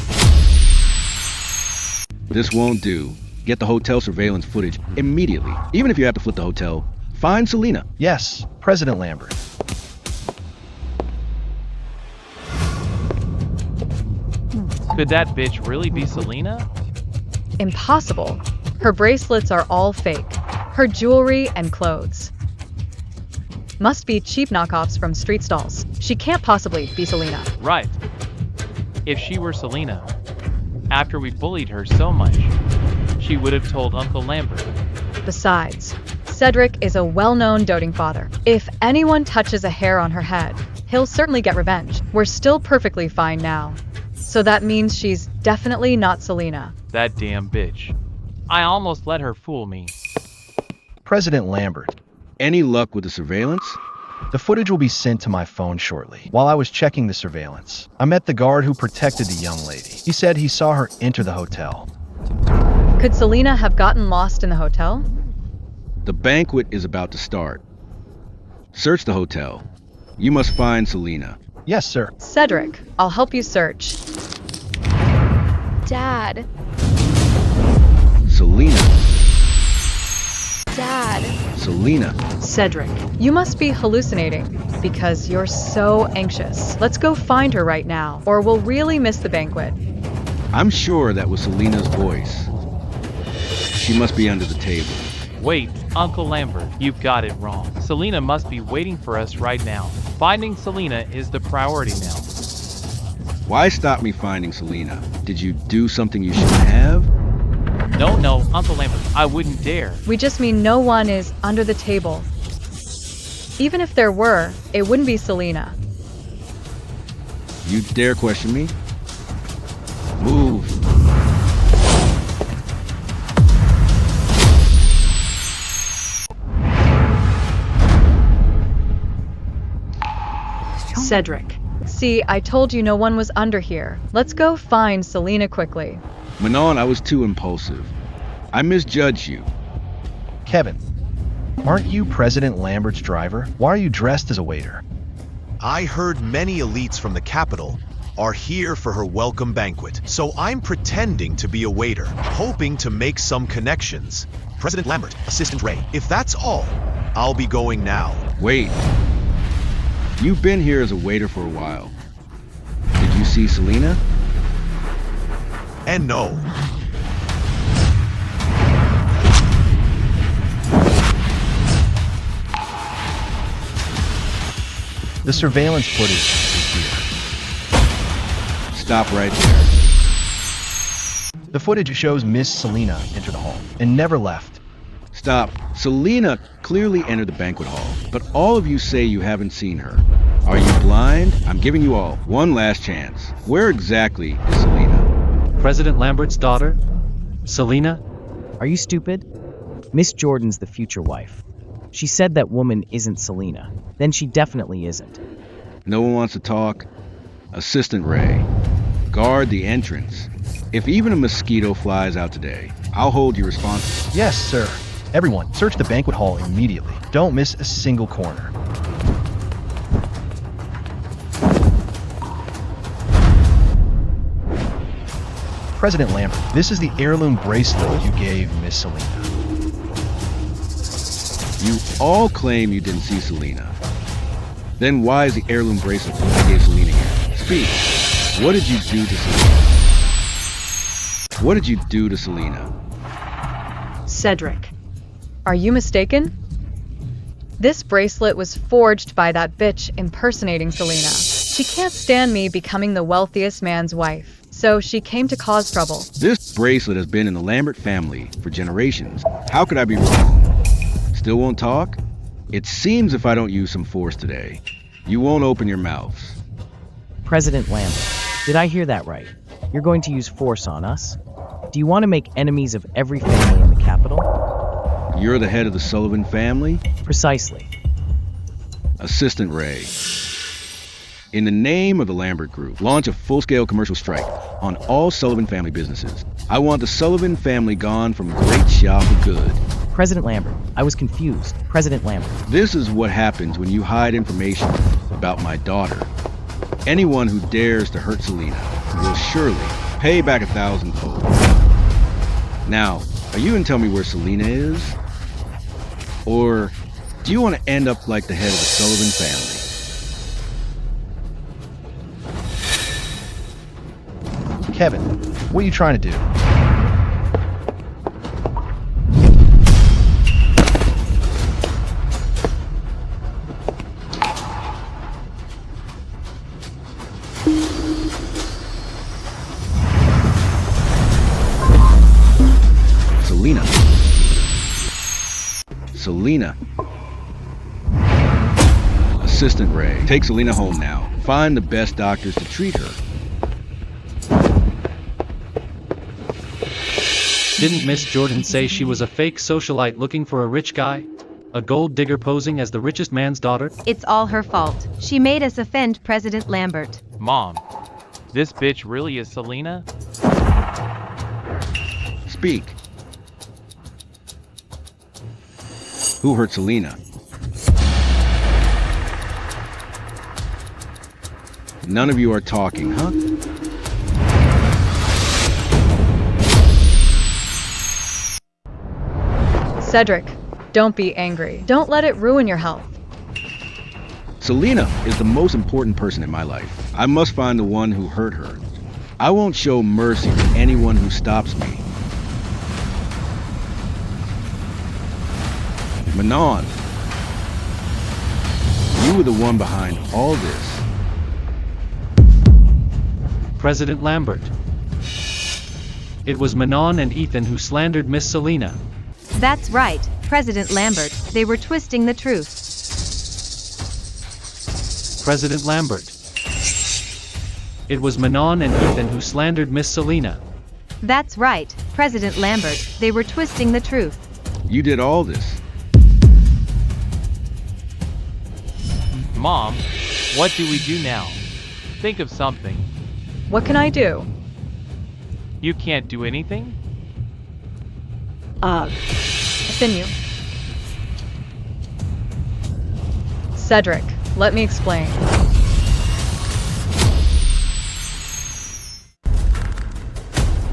A: This won't do. Get the hotel surveillance footage immediately. Even if you have to flip the hotel, find Selena.
G: Yes, President Lambert.
D: Could that bitch really be Selena?
C: Impossible. Her bracelets are all fake. Her jewelry and clothes must be cheap knockoffs from street stalls. She can't possibly be Selena.
D: Right. If she were Selena, after we bullied her so much, she would have told Uncle Lambert.
C: Besides, Cedric is a well-known doting father. If anyone touches a hair on her head, he'll certainly get revenge. We're still perfectly fine now. So that means she's definitely not Selena.
D: That damn bitch. I almost let her fool me.
G: President Lambert.
A: Any luck with the surveillance?
G: The footage will be sent to my phone shortly. While I was checking the surveillance, I met the guard who protected the young lady. He said he saw her enter the hotel.
C: Could Selena have gotten lost in the hotel?
A: The banquet is about to start. Search the hotel. You must find Selena.
G: Yes, sir.
C: Cedric, I'll help you search.
B: Dad.
A: Selena.
B: Dad.
A: Selena.
C: Cedric, you must be hallucinating because you're so anxious. Let's go find her right now, or we'll really miss the banquet.
A: I'm sure that was Selena's voice. She must be under the table.
D: Wait, Uncle Lambert, you've got it wrong. Selena must be waiting for us right now. Finding Selena is the priority now.
A: Why stop me finding Selena? Did you do something you shouldn't have?
D: No, Uncle Lambert, I wouldn't dare.
C: We just mean no one is under the table. Even if there were, it wouldn't be Selena.
A: You dare question me? Move.
C: Cedric. See, I told you no one was under here. Let's go find Selena quickly.
A: Manon, I was too impulsive. I misjudged you.
G: Kevin, aren't you President Lambert's driver? Why are you dressed as a waiter?
F: I heard many elites from the capital are here for her welcome banquet, so I'm pretending to be a waiter, hoping to make some connections. President Lambert, Assistant Ray, if that's all, I'll be going now.
A: Wait. You've been here as a waiter for a while. Did you see Selena?
F: And no.
G: The surveillance footage is here.
A: Stop right there.
G: The footage shows Miss Selena enter the hall and never left.
A: Stop. Selena clearly entered the banquet hall, but all of you say you haven't seen her. Are you blind? I'm giving you all one last chance. Where exactly is Selena?
L: President Lambert's daughter? Selena?
H: Are you stupid? Miss Jordan's the future wife. She said that woman isn't Selena. Then she definitely isn't.
A: No one wants to talk? Assistant Ray, guard the entrance. If even a mosquito flies out today, I'll hold you responsible.
G: Yes, sir. Everyone, search the banquet hall immediately. Don't miss a single corner. President Lambert, this is the heirloom bracelet you gave Miss Selena.
A: You all claim you didn't see Selena. Then why is the heirloom bracelet you gave Selena here? Speak. What did you do to Selena? What did you do to Selena?
C: Cedric, are you mistaken? This bracelet was forged by that bitch impersonating Selena. She can't stand me becoming the wealthiest man's wife, so she came to cause trouble.
A: This bracelet has been in the Lambert family for generations. How could I be wrong? Still won't talk? It seems if I don't use some force today, you won't open your mouths.
H: President Lambert, did I hear that right? You're going to use force on us? Do you want to make enemies of every family in the capital?
A: You're the head of the Sullivan family?
H: Precisely.
A: Assistant Ray. In the name of the Lambert Group, launch a full-scale commercial strike on all Sullivan family businesses. I want the Sullivan family gone from great shop for good.
H: President Lambert, I was confused. President Lambert.
A: This is what happens when you hide information about my daughter. Anyone who dares to hurt Selena will surely pay back 1,000-fold. Now, are you gonna tell me where Selena is? Or do you want to end up like the head of the Sullivan family?
G: Kevin, what are you trying to do?
A: Selena. Assistant Ray, take Selena home now. Find the best doctors to treat her.
L: Didn't Miss Jordan say she was a fake socialite looking for a rich guy? A gold digger posing as the richest man's daughter?
I: It's all her fault. She made us offend President Lambert.
D: Mom, this bitch really is Selena?
A: Speak. Who hurt Selena? None of you are talking, huh?
C: Cedric, don't be angry. Don't let it ruin your health.
A: Selena is the most important person in my life. I must find the one who hurt her. I won't show mercy to anyone who stops me. Manon, you were the one behind all this.
L: President Lambert. It was Manon and Ethan who slandered Miss Selena.
I: That's right, President Lambert. They were twisting the truth.
L: President Lambert. It was Manon and Ethan who slandered Miss Selena.
I: That's right, President Lambert. They were twisting the truth.
A: You did all this.
D: Mom, what do we do now? Think of something.
C: What can I do?
D: You can't do anything?
C: Continue. Cedric, let me explain.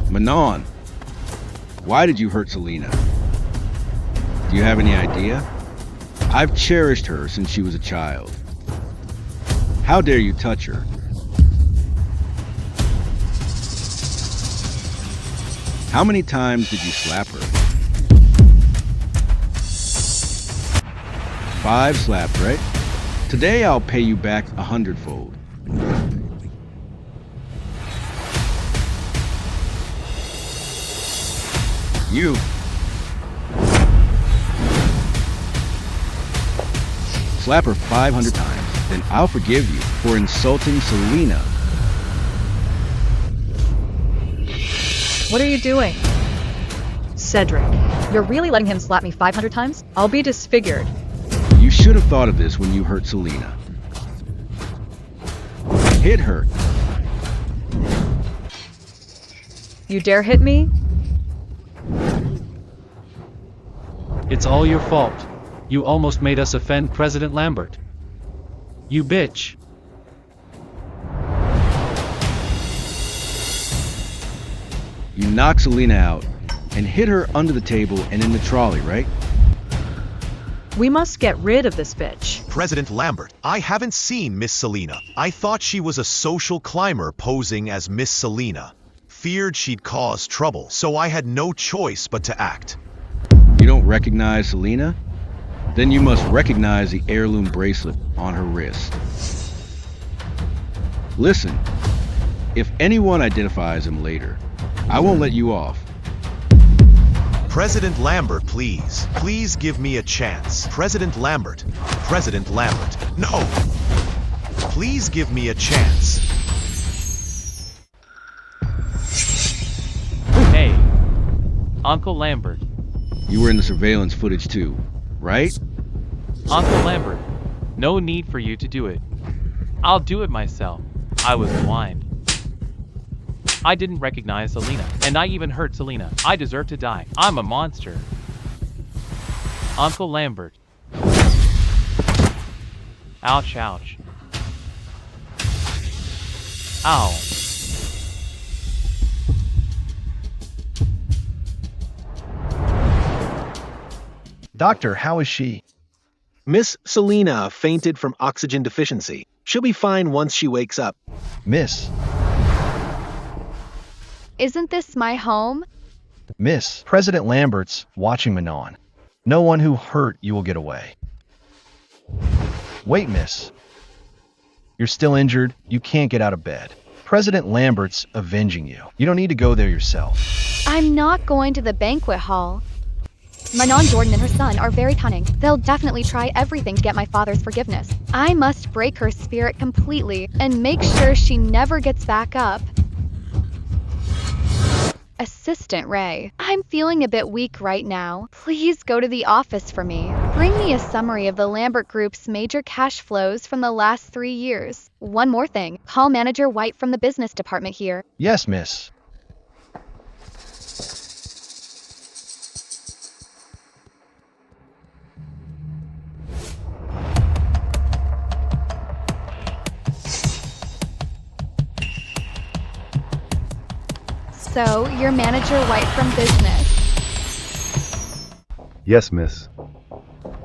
A: Manon, why did you hurt Selena? Do you have any idea? I've cherished her since she was a child. How dare you touch her? How many times did you slap her? 5 slaps, right? Today I'll pay you back 100-fold. You. Slap her 500 times, then I'll forgive you for insulting Selena.
C: What are you doing? Cedric, you're really letting him slap me 500 times? I'll be disfigured.
A: You should have thought of this when you hurt Selena. Hit her.
C: You dare hit me?
L: It's all your fault. You almost made us offend President Lambert. You bitch.
A: You knocked Selena out and hit her under the table and in the trolley, right?
C: We must get rid of this bitch.
F: President Lambert, I haven't seen Miss Selena. I thought she was a social climber posing as Miss Selena. Feared she'd cause trouble, so I had no choice but to act.
A: You don't recognize Selena? Then you must recognize the heirloom bracelet on her wrist. Listen, if anyone identifies him later, I won't let you off.
F: President Lambert, please. Please give me a chance. President Lambert. President Lambert. No! Please give me a chance.
D: Hey, Uncle Lambert.
A: You were in the surveillance footage too, right?
D: Uncle Lambert, no need for you to do it. I'll do it myself. I was blind. I didn't recognize Selena, and I even hurt Selena. I deserve to die. I'm a monster. Uncle Lambert. Ouch, ouch. Ow.
G: Doctor, how is she?
K: Miss Selena fainted from oxygen deficiency. She'll be fine once she wakes up.
G: Miss.
B: Isn't this my home?
G: Miss, President Lambert's watching Manon. No one who hurt you will get away. Wait, miss. You're still injured. You can't get out of bed. President Lambert's avenging you. You don't need to go there yourself.
B: I'm not going to the banquet hall. Manon Jordan and her son are very cunning. They'll definitely try everything to get my father's forgiveness. I must break her spirit completely and make sure she never gets back up. Assistant Ray, I'm feeling a bit weak right now. Please go to the office for me. Bring me a summary of the Lambert Group's major cash flows from the last 3 years. One more thing, call Manager White from the business department here.
G: Yes, miss.
B: So, you're Manager White from business.
M: Yes, miss.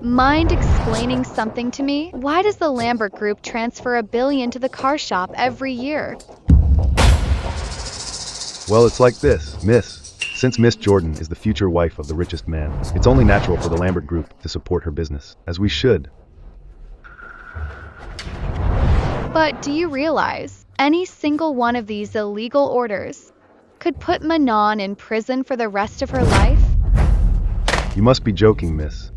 B: Mind explaining something to me? Why does the Lambert Group transfer $1 billion to the car shop every year?
M: Well, it's like this, miss. Since Miss Jordan is the future wife of the richest man, it's only natural for the Lambert Group to support her business, as we should.
B: But do you realize any single one of these illegal orders could put Manon in prison for the rest of her life?
M: You must be joking, miss.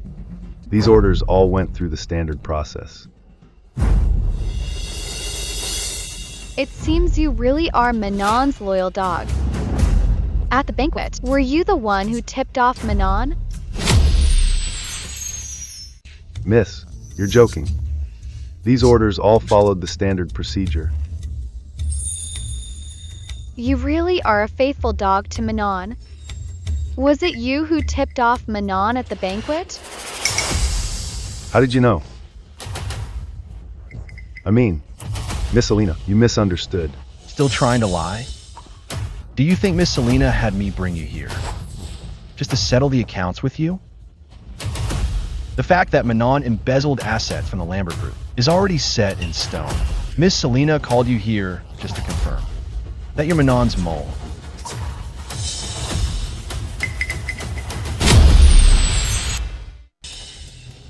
M: These orders all went through the standard process.
B: It seems you really are Manon's loyal dog. At the banquet, were you the one who tipped off Manon?
M: Miss, you're joking. These orders all followed the standard procedure.
B: You really are a faithful dog to Manon. Was it you who tipped off Manon at the banquet?
M: How did you know? I mean, Miss Selena, you misunderstood.
G: Still trying to lie? Do you think Miss Selena had me bring you here? Just to settle the accounts with you? The fact that Manon embezzled assets from the Lambert Group is already set in stone. Miss Selena called you here just to confirm that you're Manon's mole.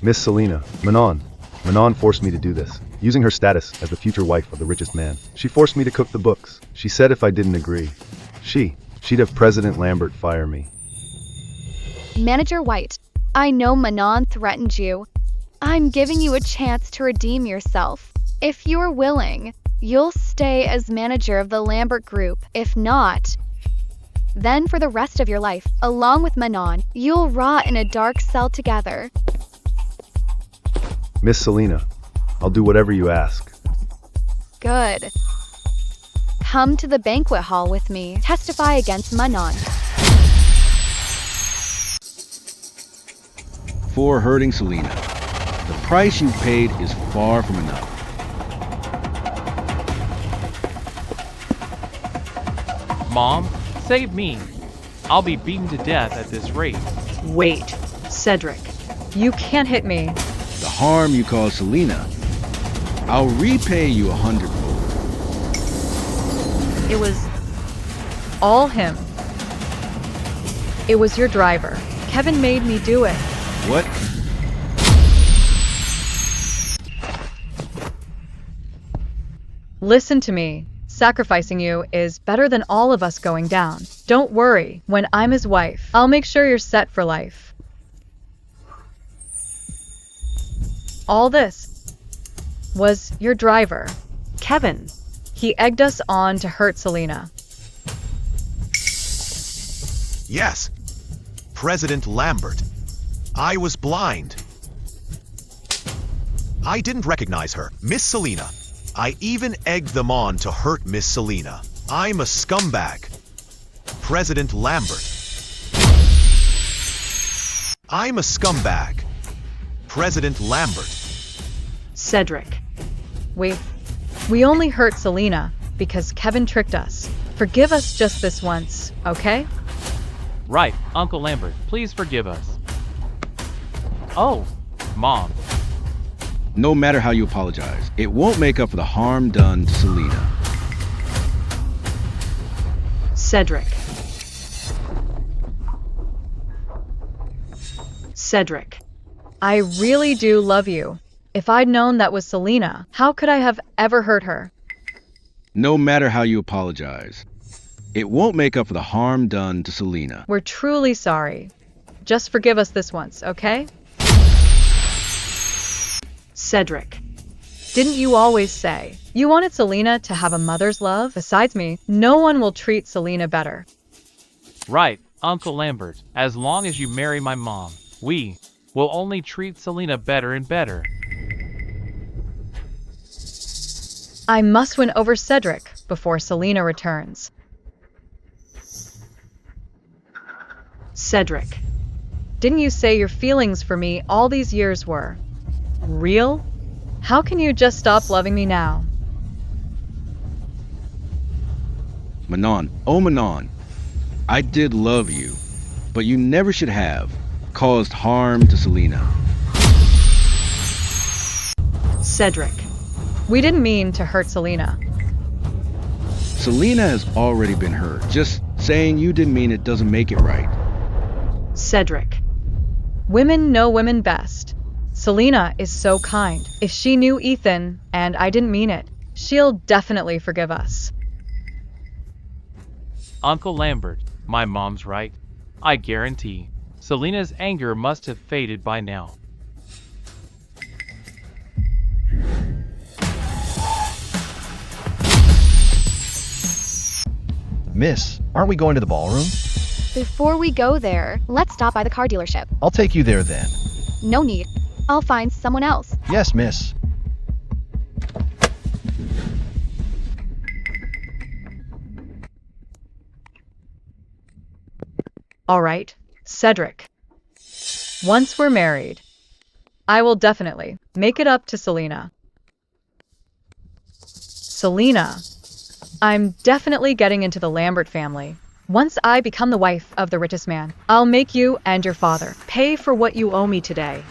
M: Miss Selena, Manon forced me to do this, using her status as the future wife of the richest man. She forced me to cook the books. She said if I didn't agree, she'd have President Lambert fire me.
B: Manager White, I know Manon threatened you. I'm giving you a chance to redeem yourself. If you're willing, you'll stay as manager of the Lambert Group. If not, then for the rest of your life, along with Manon, you'll rot in a dark cell together.
M: Miss Selena, I'll do whatever you ask.
B: Good. Come to the banquet hall with me. Testify against Manon.
A: For hurting Selena, the price you paid is far from enough.
D: Mom, save me. I'll be beaten to death at this rate.
C: Wait, Cedric, you can't hit me.
A: The harm you caused Selena, I'll repay you 100-fold.
C: It was all him. It was your driver. Kevin made me do it.
A: What?
C: Listen to me. Sacrificing you is better than all of us going down. Don't worry. When I'm his wife, I'll make sure you're set for life. All this was your driver, Kevin. He egged us on to hurt Selena.
F: Yes, President Lambert. I was blind. I didn't recognize her. Miss Selena. I even egged them on to hurt Miss Selena. I'm a scumbag. President Lambert. I'm a scumbag. President Lambert.
C: Cedric. We only hurt Selena because Kevin tricked us. Forgive us just this once, okay?
D: Right, Uncle Lambert, please forgive us. Oh, Mom.
A: No matter how you apologize, it won't make up for the harm done to Selena.
C: Cedric. Cedric. I really do love you. If I'd known that was Selena, how could I have ever hurt her?
A: No matter how you apologize, it won't make up for the harm done to Selena.
C: We're truly sorry. Just forgive us this once, okay? Cedric. Didn't you always say you wanted Selena to have a mother's love? Besides me, no one will treat Selena better.
D: Right, Uncle Lambert. As long as you marry my mom, we will only treat Selena better and better.
C: I must win over Cedric before Selena returns. Cedric. Didn't you say your feelings for me all these years were real? How can you just stop loving me now?
A: Manon, oh Manon, I did love you, but you never should have caused harm to Selena.
C: Cedric. We didn't mean to hurt Selena.
A: Selena has already been hurt. Just saying you didn't mean it doesn't make it right.
C: Cedric. Women know women best. Selena is so kind. If she knew Ethan, and I didn't mean it, she'll definitely forgive us.
D: Uncle Lambert, my mom's right. I guarantee Selena's anger must have faded by now.
G: Miss, aren't we going to the ballroom?
B: Before we go there, let's stop by the car dealership.
G: I'll take you there then.
B: No need. I'll find someone else.
G: Yes, miss.
C: All right, Cedric. Once we're married, I will definitely make it up to Selena. Selena, I'm definitely getting into the Lambert family. Once I become the wife of the richest man, I'll make you and your father pay for what you owe me today.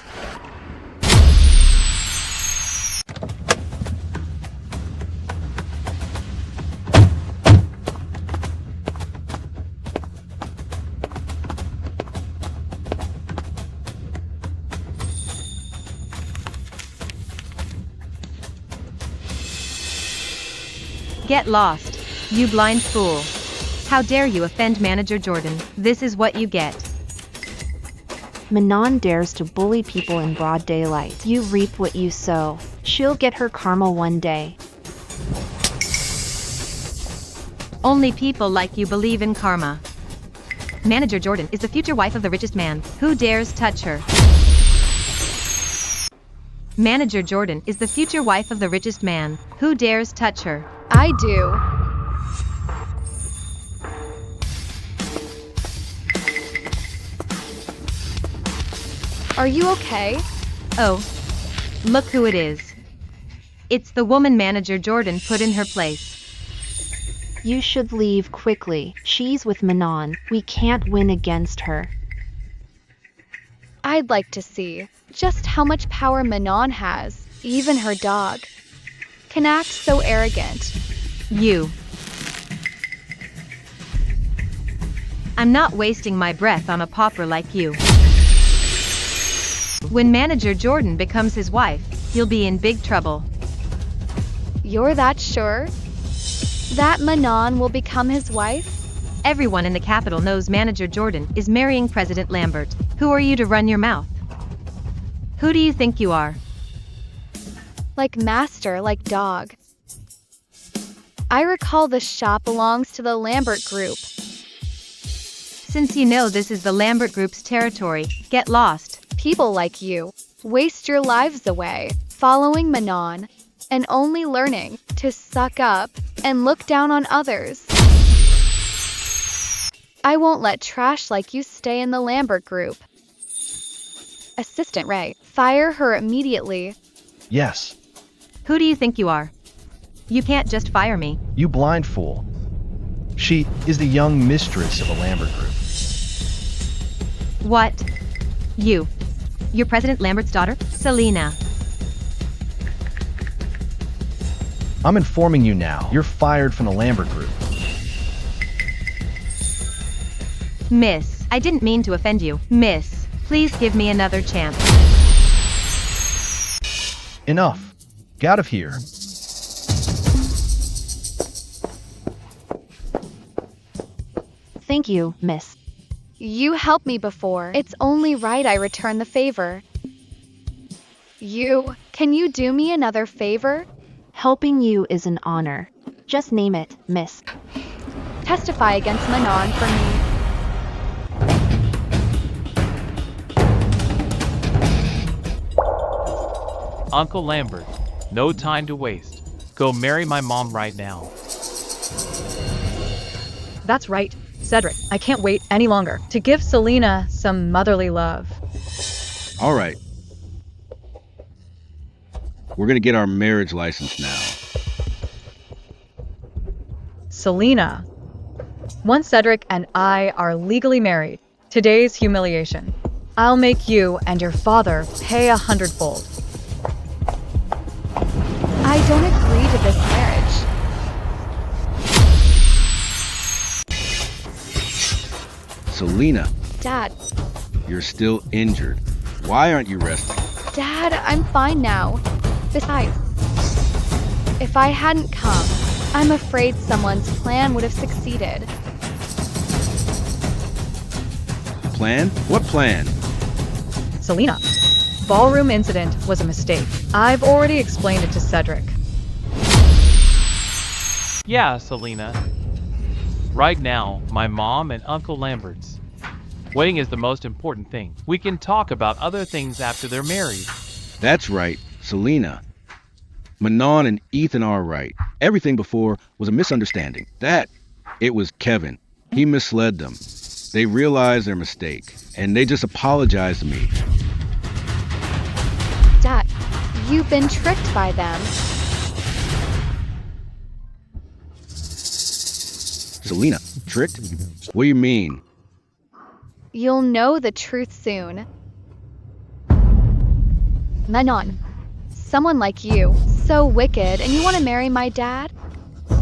I: Get lost, you blind fool. How dare you offend Manager Jordan? This is what you get.
E: Manon dares to bully people in broad daylight. You reap what you sow. She'll get her karma one day.
I: Only people like you believe in karma. Manager Jordan is the future wife of the richest man. Who dares touch her? Manager Jordan is the future wife of the richest man. Who dares touch her?
B: I do. Are you okay?
I: Oh, look who it is. It's the woman Manager Jordan put in her place.
E: You should leave quickly. She's with Manon. We can't win against her.
B: I'd like to see just how much power Manon has. Even her dog can act so arrogant.
I: You. I'm not wasting my breath on a pauper like you. When Manager Jordan becomes his wife, you'll be in big trouble.
B: You're that sure? That Manon will become his wife?
I: Everyone in the capital knows Manager Jordan is marrying President Lambert. Who are you to run your mouth? Who do you think you are?
B: Like master, like dog. I recall this shop belongs to the Lambert Group.
I: Since you know this is the Lambert Group's territory, get lost.
B: People like you waste your lives away following Manon and only learning to suck up and look down on others. I won't let trash like you stay in the Lambert Group. Assistant Ray, fire her immediately.
G: Yes.
I: Who do you think you are? You can't just fire me.
G: You blind fool. She is the young mistress of the Lambert Group.
I: What? You're President Lambert's daughter, Selena.
G: I'm informing you now. You're fired from the Lambert Group.
I: Miss, I didn't mean to offend you. Miss, please give me another chance.
G: Enough. Get out of here.
E: Thank you, miss.
B: You helped me before. It's only right I return the favor. Can you do me another favor?
E: Helping you is an honor. Just name it, miss.
B: Testify against Manon for me.
D: Uncle Lambert, no time to waste. Go marry my mom right now.
C: That's right, Cedric. I can't wait any longer to give Selena some motherly love.
A: All right. We're gonna get our marriage license now.
C: Selena. Once Cedric and I are legally married, today's humiliation, I'll make you and your father pay 100-fold.
B: I don't agree to this marriage.
A: Selena,
B: Dad.
A: you're still injured. Why aren't you resting?
B: Dad, I'm fine now. Besides, if I hadn't come, I'm afraid someone's plan would have succeeded.
A: Plan? What plan?
C: Selena. Ballroom incident was a mistake. I've already explained it to Cedric.
D: Yeah, Selena. Right now, my mom and Uncle Lambert's wedding is the most important thing. We can talk about other things after they're married.
A: That's right, Selena. Manon and Ethan are right. Everything before was a misunderstanding. It was Kevin. He misled them. They realized their mistake, and they just apologized to me.
B: Dad, you've been tricked by them.
A: Selena, tricked? What do you mean?
B: You'll know the truth soon. Manon, someone like you, so wicked, and you want to marry my dad?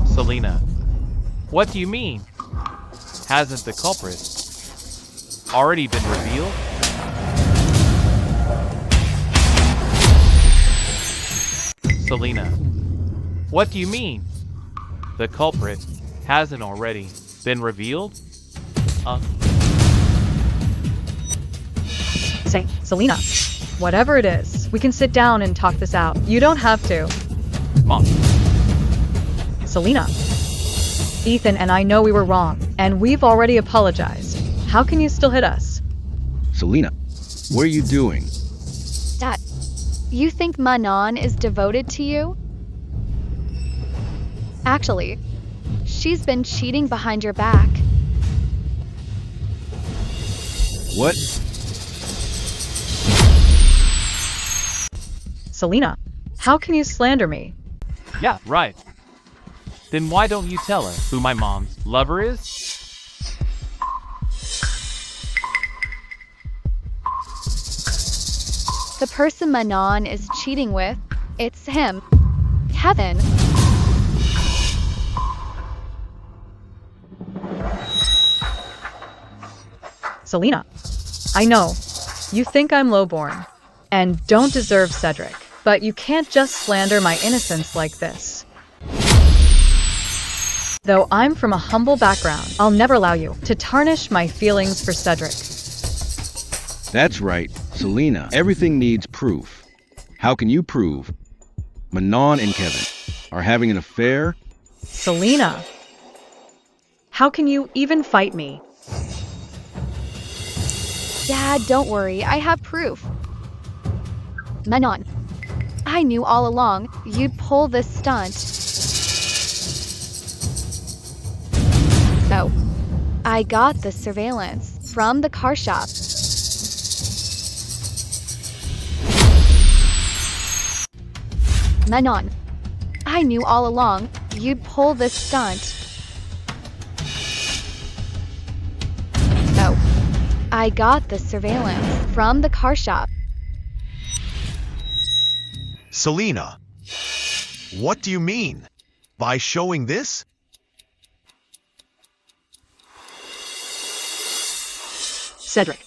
D: Selena, what do you mean? Hasn't the culprit already been revealed? Selena, what do you mean? the culprit hasn't already been revealed?
C: Say, Selena, whatever it is, we can sit down and talk this out. You don't have to.
D: Mom.
C: Selena, Ethan and I know we were wrong, and we've already apologized. How can you still hit us?
A: Selena, what are you doing?
B: Dad, you think Manon is devoted to you? Actually, she's been cheating behind your back.
A: What?
C: Selena, how can you slander me?
D: Yeah, right. Then why don't you tell her who my mom's lover is?
B: The person Manon is cheating with, it's him, Kevin.
C: Selena, I know, you think I'm lowborn and don't deserve Cedric, but you can't just slander my innocence like this. Though I'm from a humble background, I'll never allow you to tarnish my feelings for Cedric.
A: That's right, Selena. Everything needs proof. How can you prove Manon and Kevin are having an affair?
C: Selena, how can you even fight me?
B: Dad, don't worry, I have proof. Manon, I knew all along you'd pull this stunt. So, I got the surveillance from the car shop. Manon, I knew all along you'd pull this stunt. So, I got the surveillance from the car shop.
F: Selena, what do you mean? By showing this?
C: Cedric,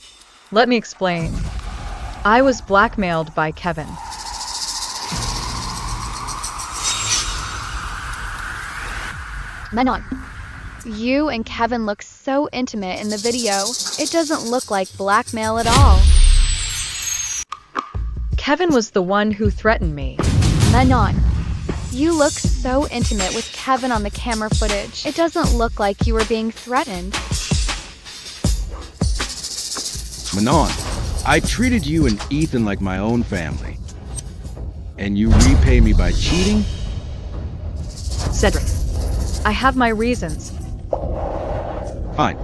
C: let me explain. I was blackmailed by Kevin.
B: Manon, you and Kevin look so intimate in the video. It doesn't look like blackmail at all.
C: Kevin was the one who threatened me.
B: Manon, you look so intimate with Kevin on the camera footage. It doesn't look like you were being threatened.
A: Manon, I treated you and Ethan like my own family. And you repay me by cheating?
C: Cedric, I have my reasons.
A: Fine.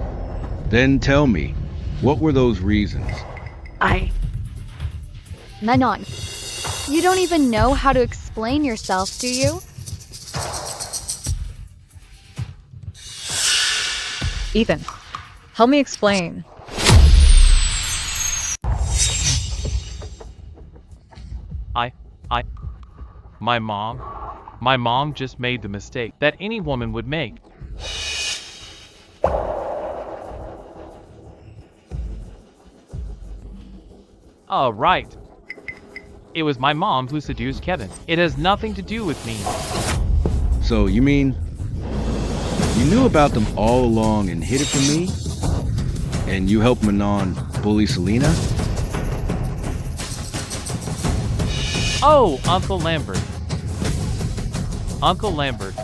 A: Then tell me, what were those reasons?
B: Manon, you don't even know how to explain yourself, do you?
C: Ethan, help me explain.
D: My mom just made the mistake that any woman would make. Oh, right. It was my mom who seduced Kevin. It has nothing to do with me.
A: So you mean you knew about them all along and hid it from me? And you helped Manon bully Selena?
D: Oh, Uncle Lambert. Uncle Lambert.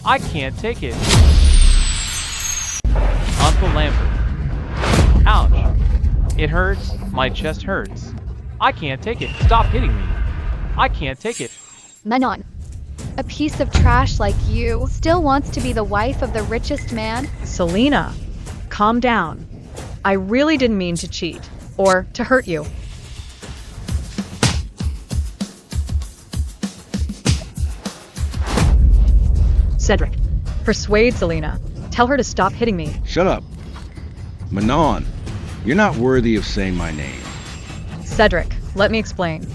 D: I can't take it. Uncle Lambert. Ouch. It hurts. My chest hurts. I can't take it. Stop hitting me. I can't take it.
B: Manon, a piece of trash like you still wants to be the wife of the richest man?
C: Selena, calm down. I really didn't mean to cheat or to hurt you. Cedric, persuade Selena. Tell her to stop hitting me.
A: Shut up. Manon, you're not worthy of saying my name.
C: Cedric, let me explain.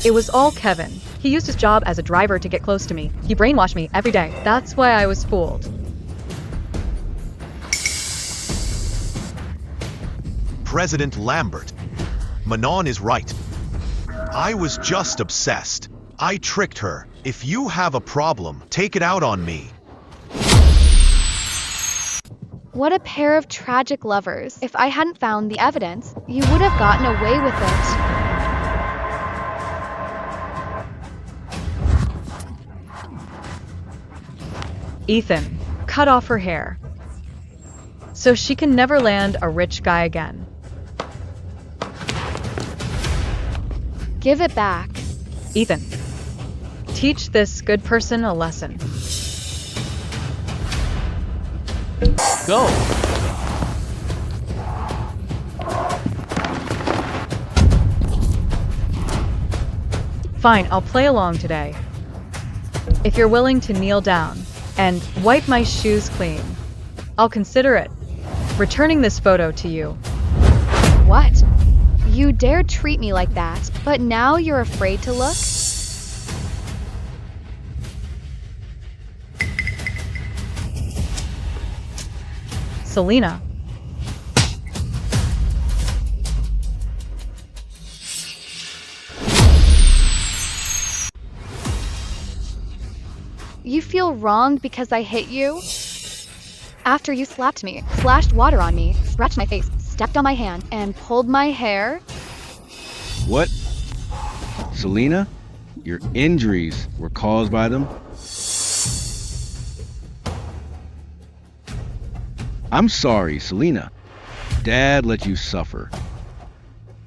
C: It was all Kevin. He used his job as a driver to get close to me. He brainwashed me every day. That's why I was fooled.
F: President Lambert, Manon is right. I was just obsessed. I tricked her. If you have a problem, take it out on me.
B: What a pair of tragic lovers. If I hadn't found the evidence, you would have gotten away with it.
C: Ethan, cut off her hair. So she can never land a rich guy again.
B: Give it back.
C: Ethan, teach this good person a lesson.
D: Go!
C: Fine, I'll play along today. If you're willing to kneel down and wipe my shoes clean, I'll consider it. Returning this photo to you.
B: What? You dared treat me like that, but now you're afraid to look?
C: Selena.
B: You feel wronged because I hit you? After you slapped me, splashed water on me, scratched my face, stepped on my hand, and pulled my hair?
A: What? Selena? Your injuries were caused by them? I'm sorry, Selena. Dad let you suffer.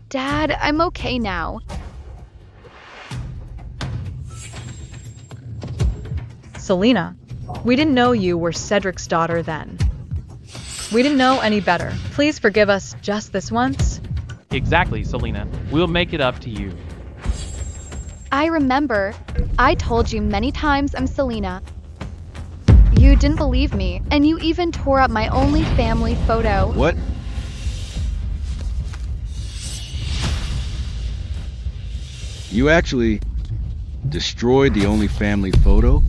B: Dad, I'm okay now.
C: Selena, we didn't know you were Cedric's daughter then. We didn't know any better. Please forgive us just this once.
D: Exactly, Selena. We'll make it up to you.
B: I remember. I told you many times I'm Selena. You didn't believe me, and you even tore up my only family photo.
A: What? You actually destroyed the only family photo?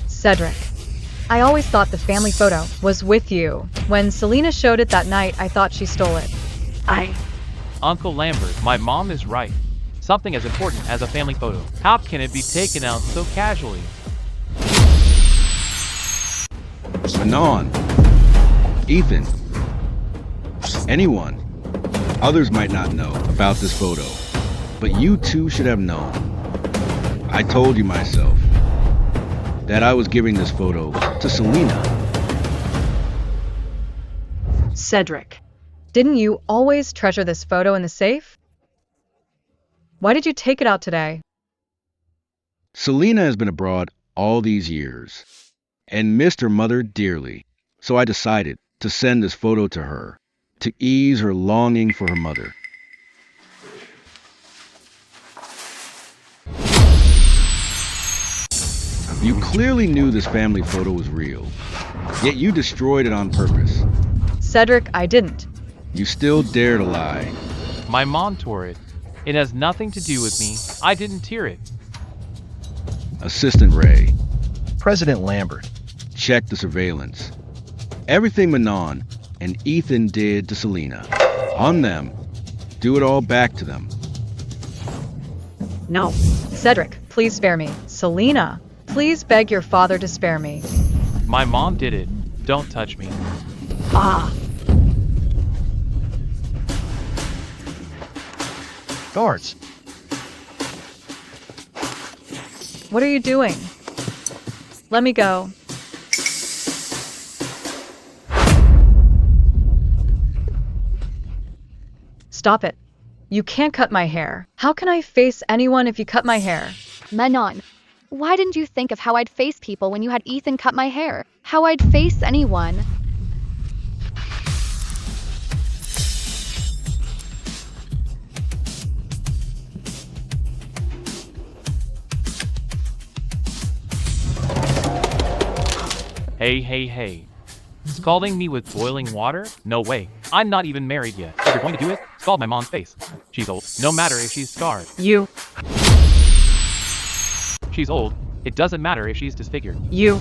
C: Cedric, I always thought the family photo was with you. When Selena showed it that night, I thought she stole it.
D: Uncle Lambert, my mom is right. Something as important as a family photo. How can it be taken out so casually?
A: Manon, Ethan, anyone. Others might not know about this photo, but you two should have known. I told you myself that I was giving this photo to Selena.
C: Cedric, didn't you always treasure this photo in the safe? Why did you take it out today?
A: Selena has been abroad all these years and missed her mother dearly, so I decided to send this photo to her to ease her longing for her mother. You clearly knew this family photo was real, yet you destroyed it on purpose.
C: Cedric, I didn't.
A: You still dare to lie.
D: My mom tore it. It has nothing to do with me. I didn't tear it.
A: Assistant Ray,
G: President Lambert.
A: check the surveillance. Everything Manon and Ethan did to Selena, on them, do it all back to them.
C: No. Cedric, please spare me. Selena, please beg your father to spare me.
D: My mom did it. Don't touch me.
G: Guards.
C: What are you doing? Let me go. Stop it. You can't cut my hair. How can I face anyone if you cut my hair?
B: Manon, why didn't you think of how I'd face people when you had Ethan cut my hair? How I'd face anyone?
D: Hey. Scalding me with boiling water? No way. I'm not even married yet. If you're going to do it, scald my mom's face. She's old. No matter if she's scarred.
C: You.
D: She's old. It doesn't matter if she's disfigured.
C: You.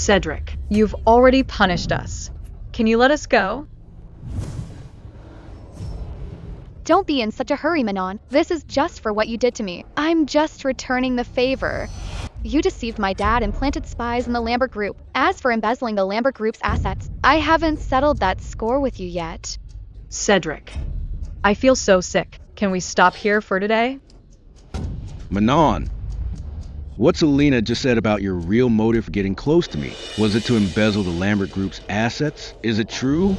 C: Cedric, you've already punished us. Can you let us go?
B: Don't be in such a hurry, Manon. This is just for what you did to me. I'm just returning the favor. You deceived my dad and planted spies in the Lambert Group. As for embezzling the Lambert Group's assets, I haven't settled that score with you yet.
C: Cedric, I feel so sick. Can we stop here for today?
A: Manon, what Selena just said about your real motive for getting close to me, was it to embezzle the Lambert Group's assets? Is it true?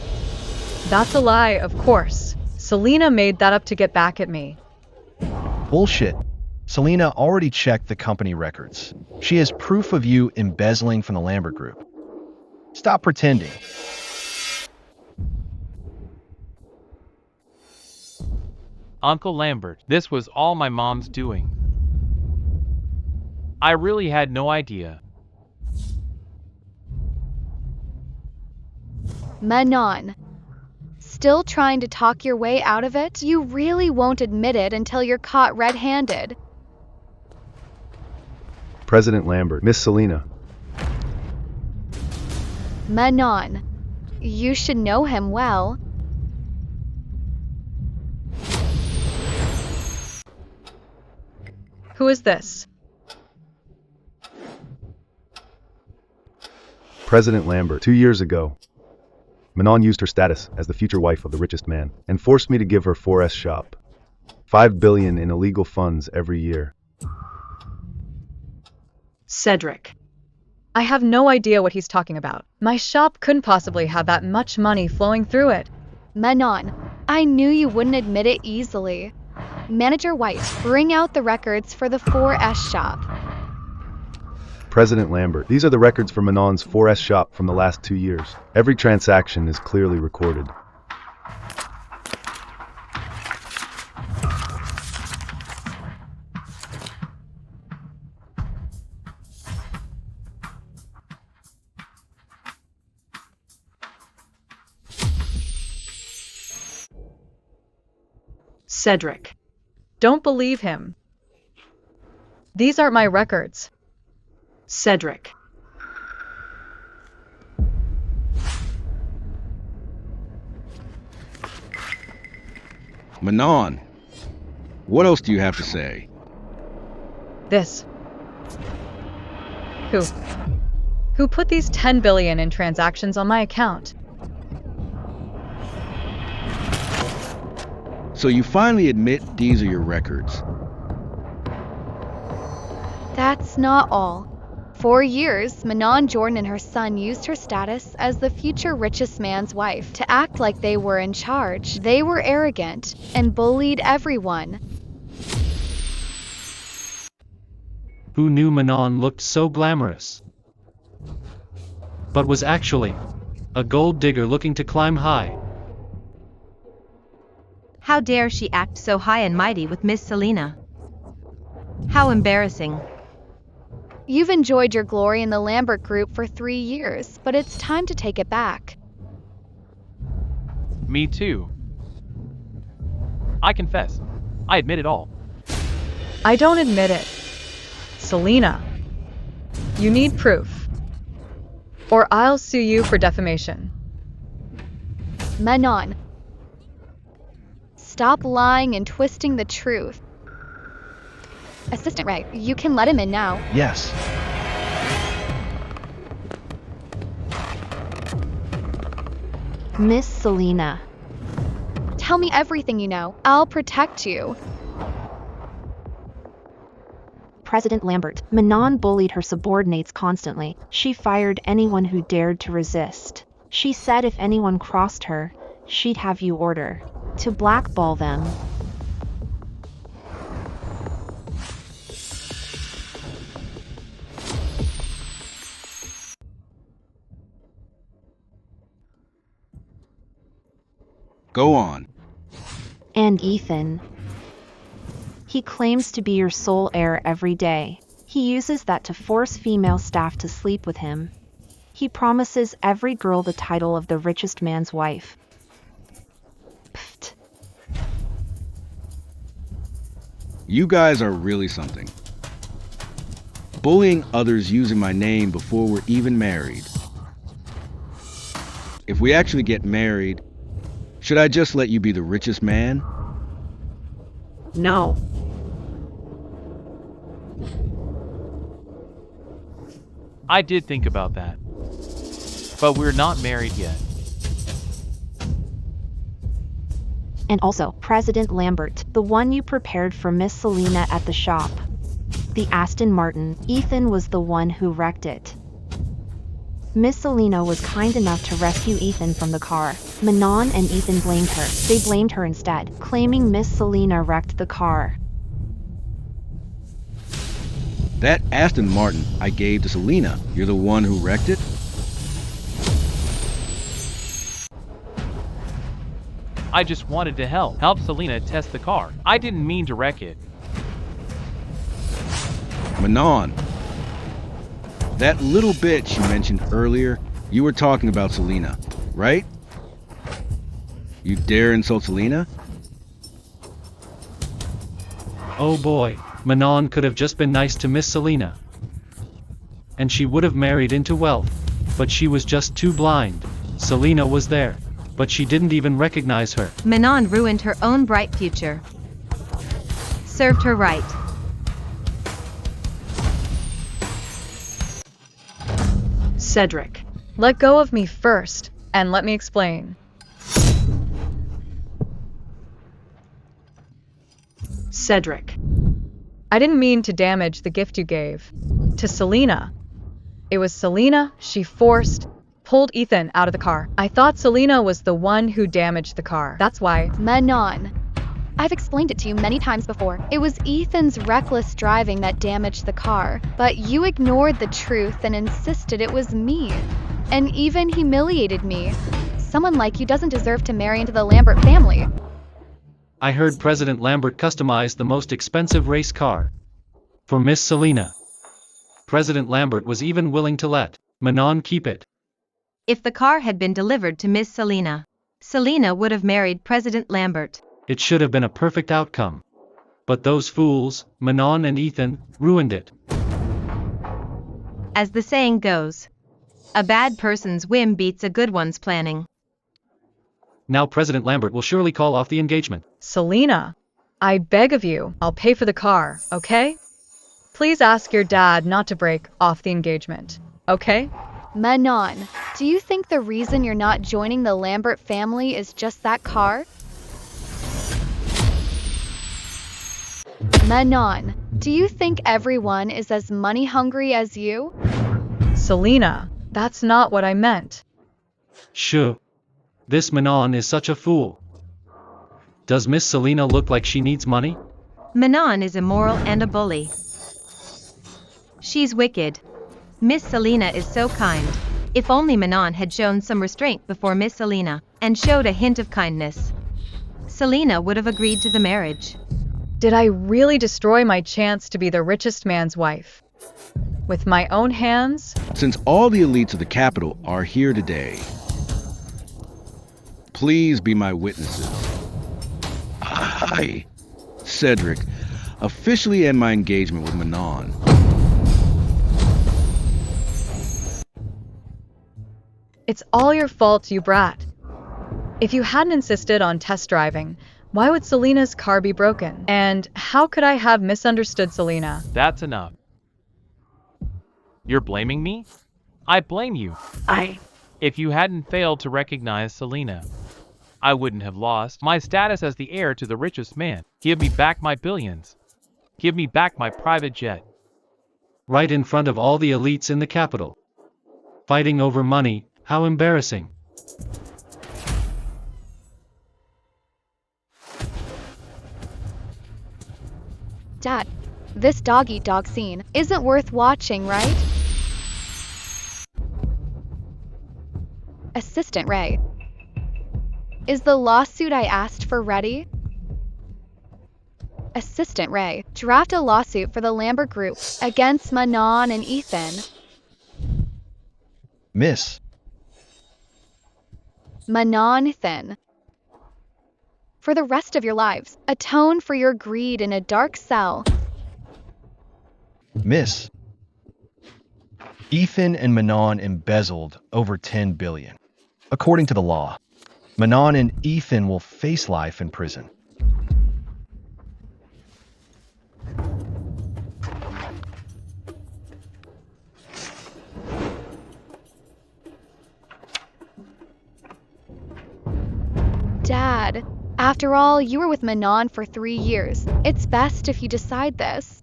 C: That's a lie, of course. Selena made that up to get back at me.
G: Bullshit. Selena already checked the company records. She has proof of you embezzling from the Lambert Group. Stop pretending.
D: Uncle Lambert, this was all my mom's doing. I really had no idea.
B: Manon. Still trying to talk your way out of it? You really won't admit it until you're caught red-handed.
M: President Lambert, Miss Selena.
B: Manon. You should know him well.
C: Who is this?
M: President Lambert. 2 years ago, Manon used her status as the future wife of the richest man and forced me to give her 4S shop. $5 billion in illegal funds every year.
C: Cedric. I have no idea what he's talking about. My shop couldn't possibly have that much money flowing through it.
B: Manon, I knew you wouldn't admit it easily. Manager White, bring out the records for the 4S shop.
M: President Lambert, these are the records for Manon's 4S shop from the last 2 years. Every transaction is clearly recorded.
C: Cedric. Don't believe him. These aren't my records. Cedric.
A: Manon, what else do you have to say?
C: This. Who put these 10 billion in transactions on my account?
A: So you finally admit these are your records.
B: That's not all. For years, Manon Jordan and her son used her status as the future richest man's wife to act like they were in charge. They were arrogant and bullied everyone.
L: Who knew Manon looked so glamorous? But was actually a gold digger looking to climb high.
I: How dare she act so high and mighty with Miss Selena? How embarrassing.
B: You've enjoyed your glory in the Lambert Group for 3 years, but it's time to take it back.
D: Me too. I confess. I admit it all.
C: I don't admit it. Selena. You need proof. Or I'll sue you for defamation.
B: Manon. Stop lying and twisting the truth. Assistant Ray, you can let him in now.
G: Yes.
E: Miss Selena.
B: Tell me everything you know. I'll protect you.
E: President Lambert. Manon bullied her subordinates constantly. She fired anyone who dared to resist. She said if anyone crossed her, she'd have you order to blackball them.
A: Go on.
E: And Ethan. He claims to be your sole heir every day. He uses that to force female staff to sleep with him. He promises every girl the title of the richest man's wife. Pfft.
A: You guys are really something. bullying others using my name before we're even married. If we actually get married, should I just let you be the richest man?
N: No.
D: I did think about that. But we're not married yet.
E: And also, President Lambert, the one you prepared for Miss Selena at the shop. The Aston Martin, Ethan was the one who wrecked it. Miss Selena was kind enough to rescue Ethan from the car. Manon and Ethan blamed her. They blamed her instead, claiming Miss Selena wrecked the car.
A: That Aston Martin I gave to Selena, you're the one who wrecked it?
D: I just wanted to help Selena test the car. I didn't mean to wreck it.
A: Manon, that little bitch you mentioned earlier, you were talking about Selena, right? You dare insult Selena?
L: Oh boy, Manon could have just been nice to Miss Selena. And she would have married into wealth. But she was just too blind. Selena was there, but she didn't even recognize her.
I: Manon ruined her own bright future. Served her right.
C: Cedric, let go of me first, and let me explain. Cedric, I didn't mean to damage the gift you gave to Selena. It was Selena, she pulled Ethan out of the car. I thought Selena was the one who damaged the car. That's why.
B: Manon, I've explained it to you many times before. It was Ethan's reckless driving that damaged the car, but you ignored the truth and insisted it was me, and even humiliated me. Someone like you doesn't deserve to marry into the Lambert family.
L: I heard President Lambert customized the most expensive race car for Miss Selena. President Lambert was even willing to let Manon keep it.
I: If the car had been delivered to Miss Selena, Selena would have married President Lambert.
L: It should have been a perfect outcome. But those fools, Manon and Ethan, ruined it.
I: As the saying goes, a bad person's whim beats a good one's planning.
L: Now President Lambert will surely call off the engagement.
C: Selena, I beg of you, I'll pay for the car, okay? Please ask your dad not to break off the engagement, okay?
B: Manon, do you think the reason you're not joining the Lambert family is just that car? Manon, do you think everyone is as money hungry as you?
C: Selena, that's not what I meant.
L: Sure. This Manon is such a fool. Does Miss Selena look like she needs money?
I: Manon is immoral and a bully. She's wicked. Miss Selena is so kind. If only Manon had shown some restraint before Miss Selena, and showed a hint of kindness, Selena would have agreed to the marriage.
C: Did I really destroy my chance to be the richest man's wife? With my own hands?
A: Since all the elites of the capital are here today, please be my witnesses. I, Cedric, officially end my engagement with Manon.
C: It's all your fault, you brat. If you hadn't insisted on test driving, why would Selena's car be broken? And how could I have misunderstood Selena?
D: That's enough. You're blaming me? I blame you. If you hadn't failed to recognize Selena, I wouldn't have lost my status as the heir to the richest man. Give me back my billions. Give me back my private jet.
L: Right in front of all the elites in the capital. Fighting over money, how embarrassing.
B: Dad, this dog-eat-dog scene isn't worth watching, right? Assistant Ray, is the lawsuit I asked for ready? Assistant Ray, draft a lawsuit for the Lambert Group against Manon and Ethan.
G: Miss.
B: Manon, Ethan. For the rest of your lives, atone for your greed in a dark cell.
G: Miss. Ethan and Manon embezzled over 10 billion. According to the law, Manon and Ethan will face life in prison.
B: Dad, after all, you were with Manon for 3 years. It's best if you decide this.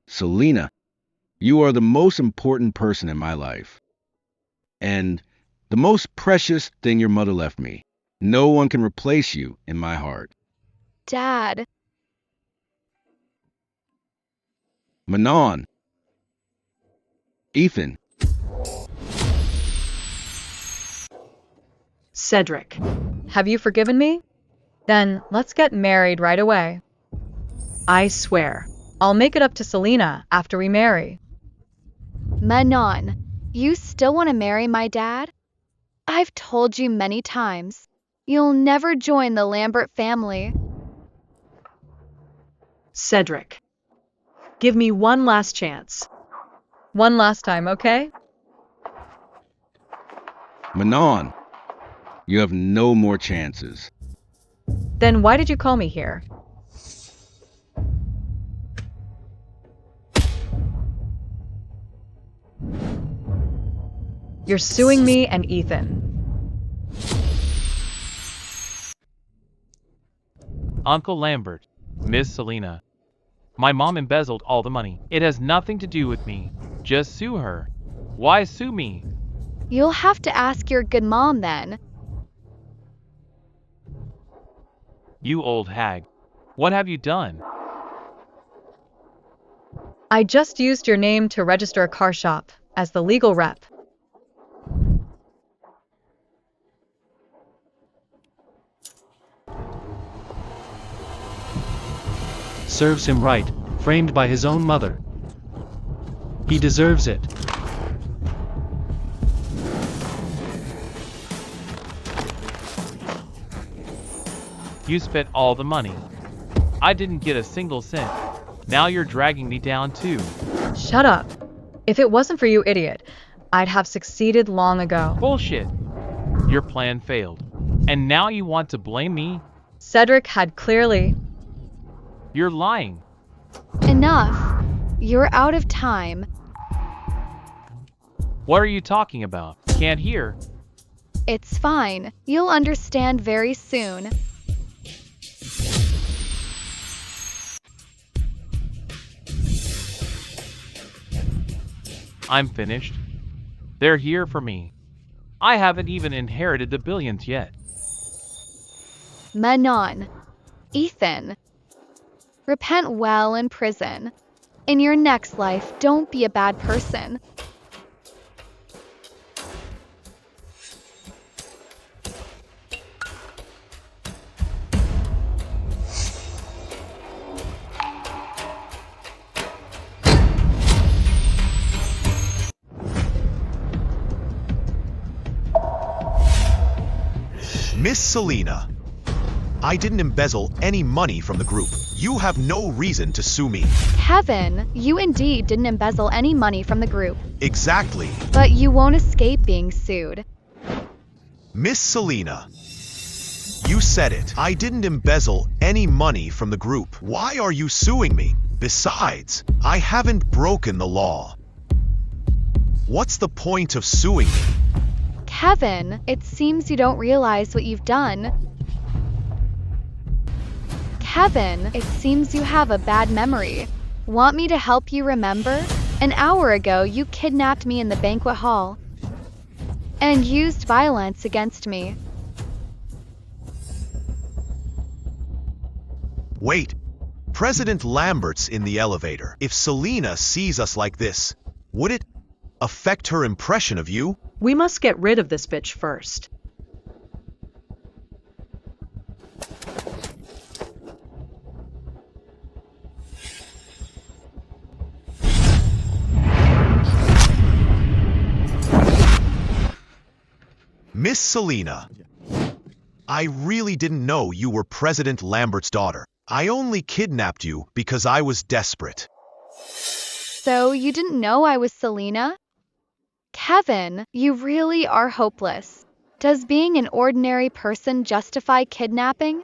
A: Selena, you are the most important person in my life. And the most precious thing your mother left me. No one can replace you in my heart.
B: Dad,
A: Manon. Ethan.
C: Cedric, have you forgiven me? Then let's get married right away. I swear, I'll make it up to Selena after we marry.
B: Manon, you still want to marry my dad? I've told you many times. You'll never join the Lambert family.
C: Cedric, give me one last chance. One last time, okay?
A: Manon. You have no more chances.
C: Then why did you call me here? You're suing me and Ethan.
D: Uncle Lambert, Miss Selena. My mom embezzled all the money. It has nothing to do with me. Just sue her. Why sue me?
B: You'll have to ask your good mom then.
D: You old hag. What have you done?
C: I just used your name to register a car shop as the legal rep.
L: Serves him right, framed by his own mother. He deserves it.
D: You spent all the money. I didn't get a single cent. Now you're dragging me down too.
C: Shut up. If it wasn't for you, idiot, I'd have succeeded long ago.
D: Bullshit. Your plan failed. And now you want to blame me?
C: Cedric had clearly...
D: You're lying.
B: Enough. You're out of time.
D: What are you talking about? Can't hear.
B: It's fine. You'll understand very soon.
D: I'm finished. They're here for me. I haven't even inherited the billions yet.
B: Manon. Ethan. Repent well in prison. In your next life, don't be a bad person.
F: Miss Selena, I didn't embezzle any money from the group. You have no reason to sue me.
B: Kevin, you indeed didn't embezzle any money from the group.
F: Exactly.
B: But you won't escape being sued.
F: Miss Selena, you said it. I didn't embezzle any money from the group. Why are you suing me? Besides, I haven't broken the law. What's the point of suing me?
B: Kevin, it seems you don't realize what you've done. Kevin, it seems you have a bad memory. Want me to help you remember? An hour ago, you kidnapped me in the banquet hall and used violence against me.
F: Wait, President Lambert's in the elevator. If Selena sees us like this, would it affect her impression of you?
N: We must get rid of this bitch first.
F: Miss Selena, I really didn't know you were President Lambert's daughter. I only kidnapped you because I was desperate.
B: So you didn't know I was Selena? Kevin, you really are hopeless. Does being an ordinary person justify kidnapping?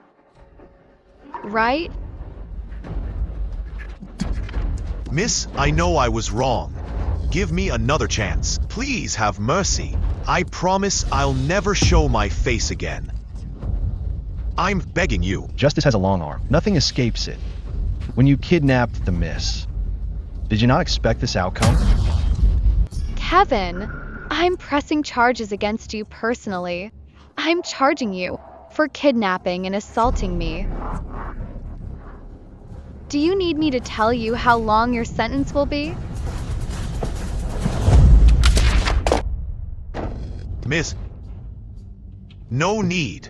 B: Right?
F: Miss, I know I was wrong. Give me another chance. Please have mercy. I promise I'll never show my face again. I'm begging you.
G: Justice has a long arm. Nothing escapes it. When you kidnapped the miss, did you not expect this outcome?
B: Kevin, I'm pressing charges against you personally. I'm charging you for kidnapping and assaulting me. Do you need me to tell you how long your sentence will be?
F: Miss, no need.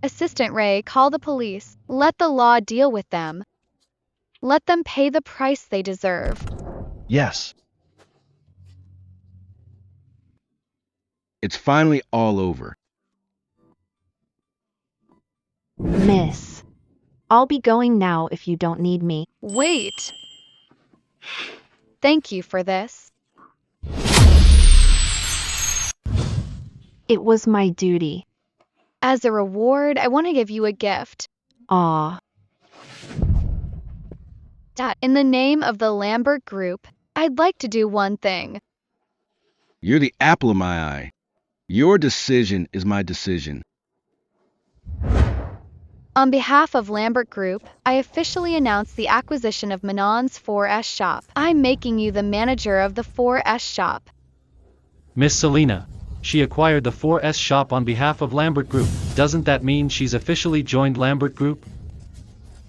B: Assistant Ray, call the police. Let the law deal with them. Let them pay the price they deserve.
G: Yes.
A: It's finally all over.
E: Miss, I'll be going now if you don't need me.
B: Wait. Thank you for this.
E: It was my duty.
B: As a reward, I want to give you a gift.
E: Aw.
B: Dad, in the name of the Lambert Group, I'd like to do one thing.
A: You're the apple of my eye. Your decision is my decision.
B: On behalf of Lambert Group, I officially announce the acquisition of Manon's 4S shop. I'm making you the manager of the 4S shop.
L: Miss Selena, she acquired the 4S shop on behalf of Lambert Group. Doesn't that mean she's officially joined Lambert Group?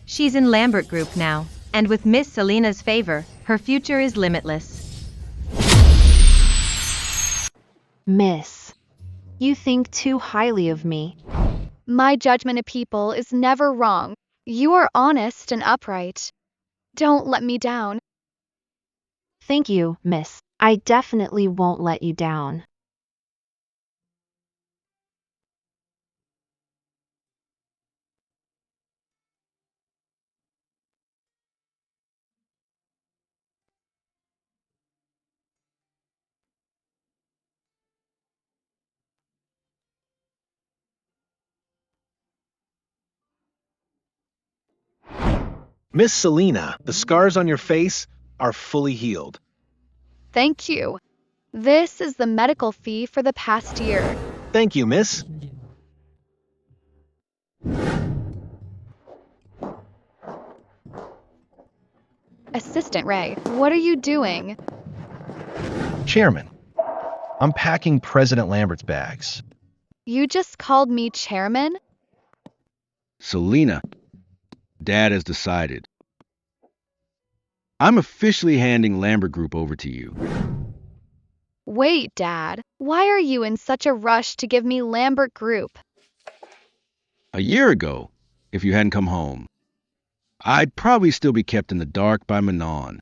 I: She's in Lambert Group now, and with Miss Selena's favor, her future is limitless.
E: Miss, you think too highly of me.
B: My judgment of people is never wrong. You are honest and upright. Don't let me down.
E: Thank you, miss. I definitely won't let you down.
K: Miss Selena, the scars on your face are fully healed.
B: Thank you. This is the medical fee for the past year.
K: Thank you, miss.
B: Assistant Ray, what are you doing?
G: Chairman, I'm packing President Lambert's bags.
B: You just called me chairman?
A: Selena, Dad has decided. I'm officially handing Lambert Group over to you.
B: Wait, Dad. Why are you in such a rush to give me Lambert Group?
A: A year ago, if you hadn't come home, I'd probably still be kept in the dark by Manon.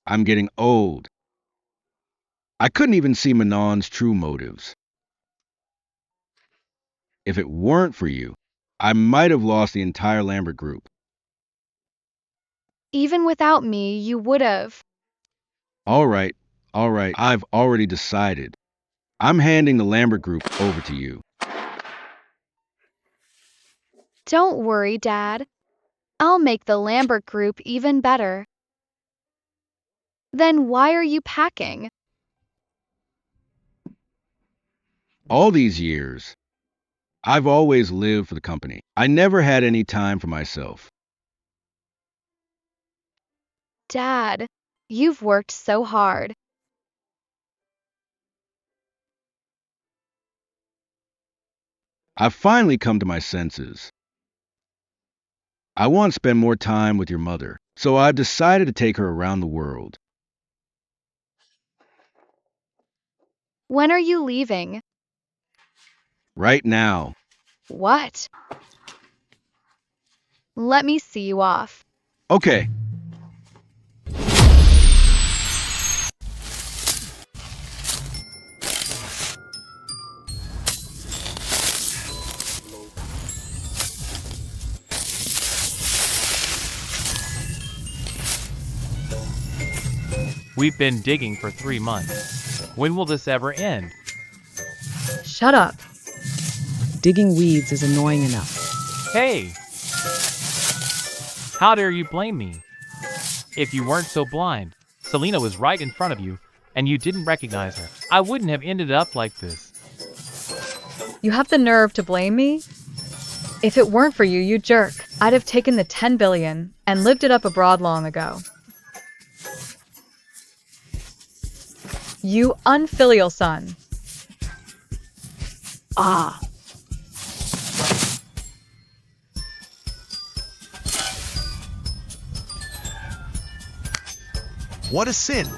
A: I'm getting old. I couldn't even see Manon's true motives. If it weren't for you, I might have lost the entire Lambert Group.
B: Even without me, you would have.
A: All right, I've already decided. I'm handing the Lambert Group over to you.
B: Don't worry, Dad. I'll make the Lambert Group even better. Then why are you packing?
A: All these years, I've always lived for the company. I never had any time for myself.
B: Dad, you've worked so hard.
A: I've finally come to my senses. I want to spend more time with your mother, so I've decided to take her around the world.
B: When are you leaving?
A: Right now.
B: What? Let me see you off.
A: Okay.
D: We've been digging for 3 months. When will this ever end?
C: Shut up.
O: Digging weeds is annoying enough.
D: Hey! How dare you blame me? If you weren't so blind, Selena was right in front of you, and you didn't recognize her. I wouldn't have ended up like this.
C: You have the nerve to blame me? If it weren't for you, you jerk, I'd have taken the 10 billion and lived it up abroad long ago. You unfilial son.
O: Ah.
F: What a sin!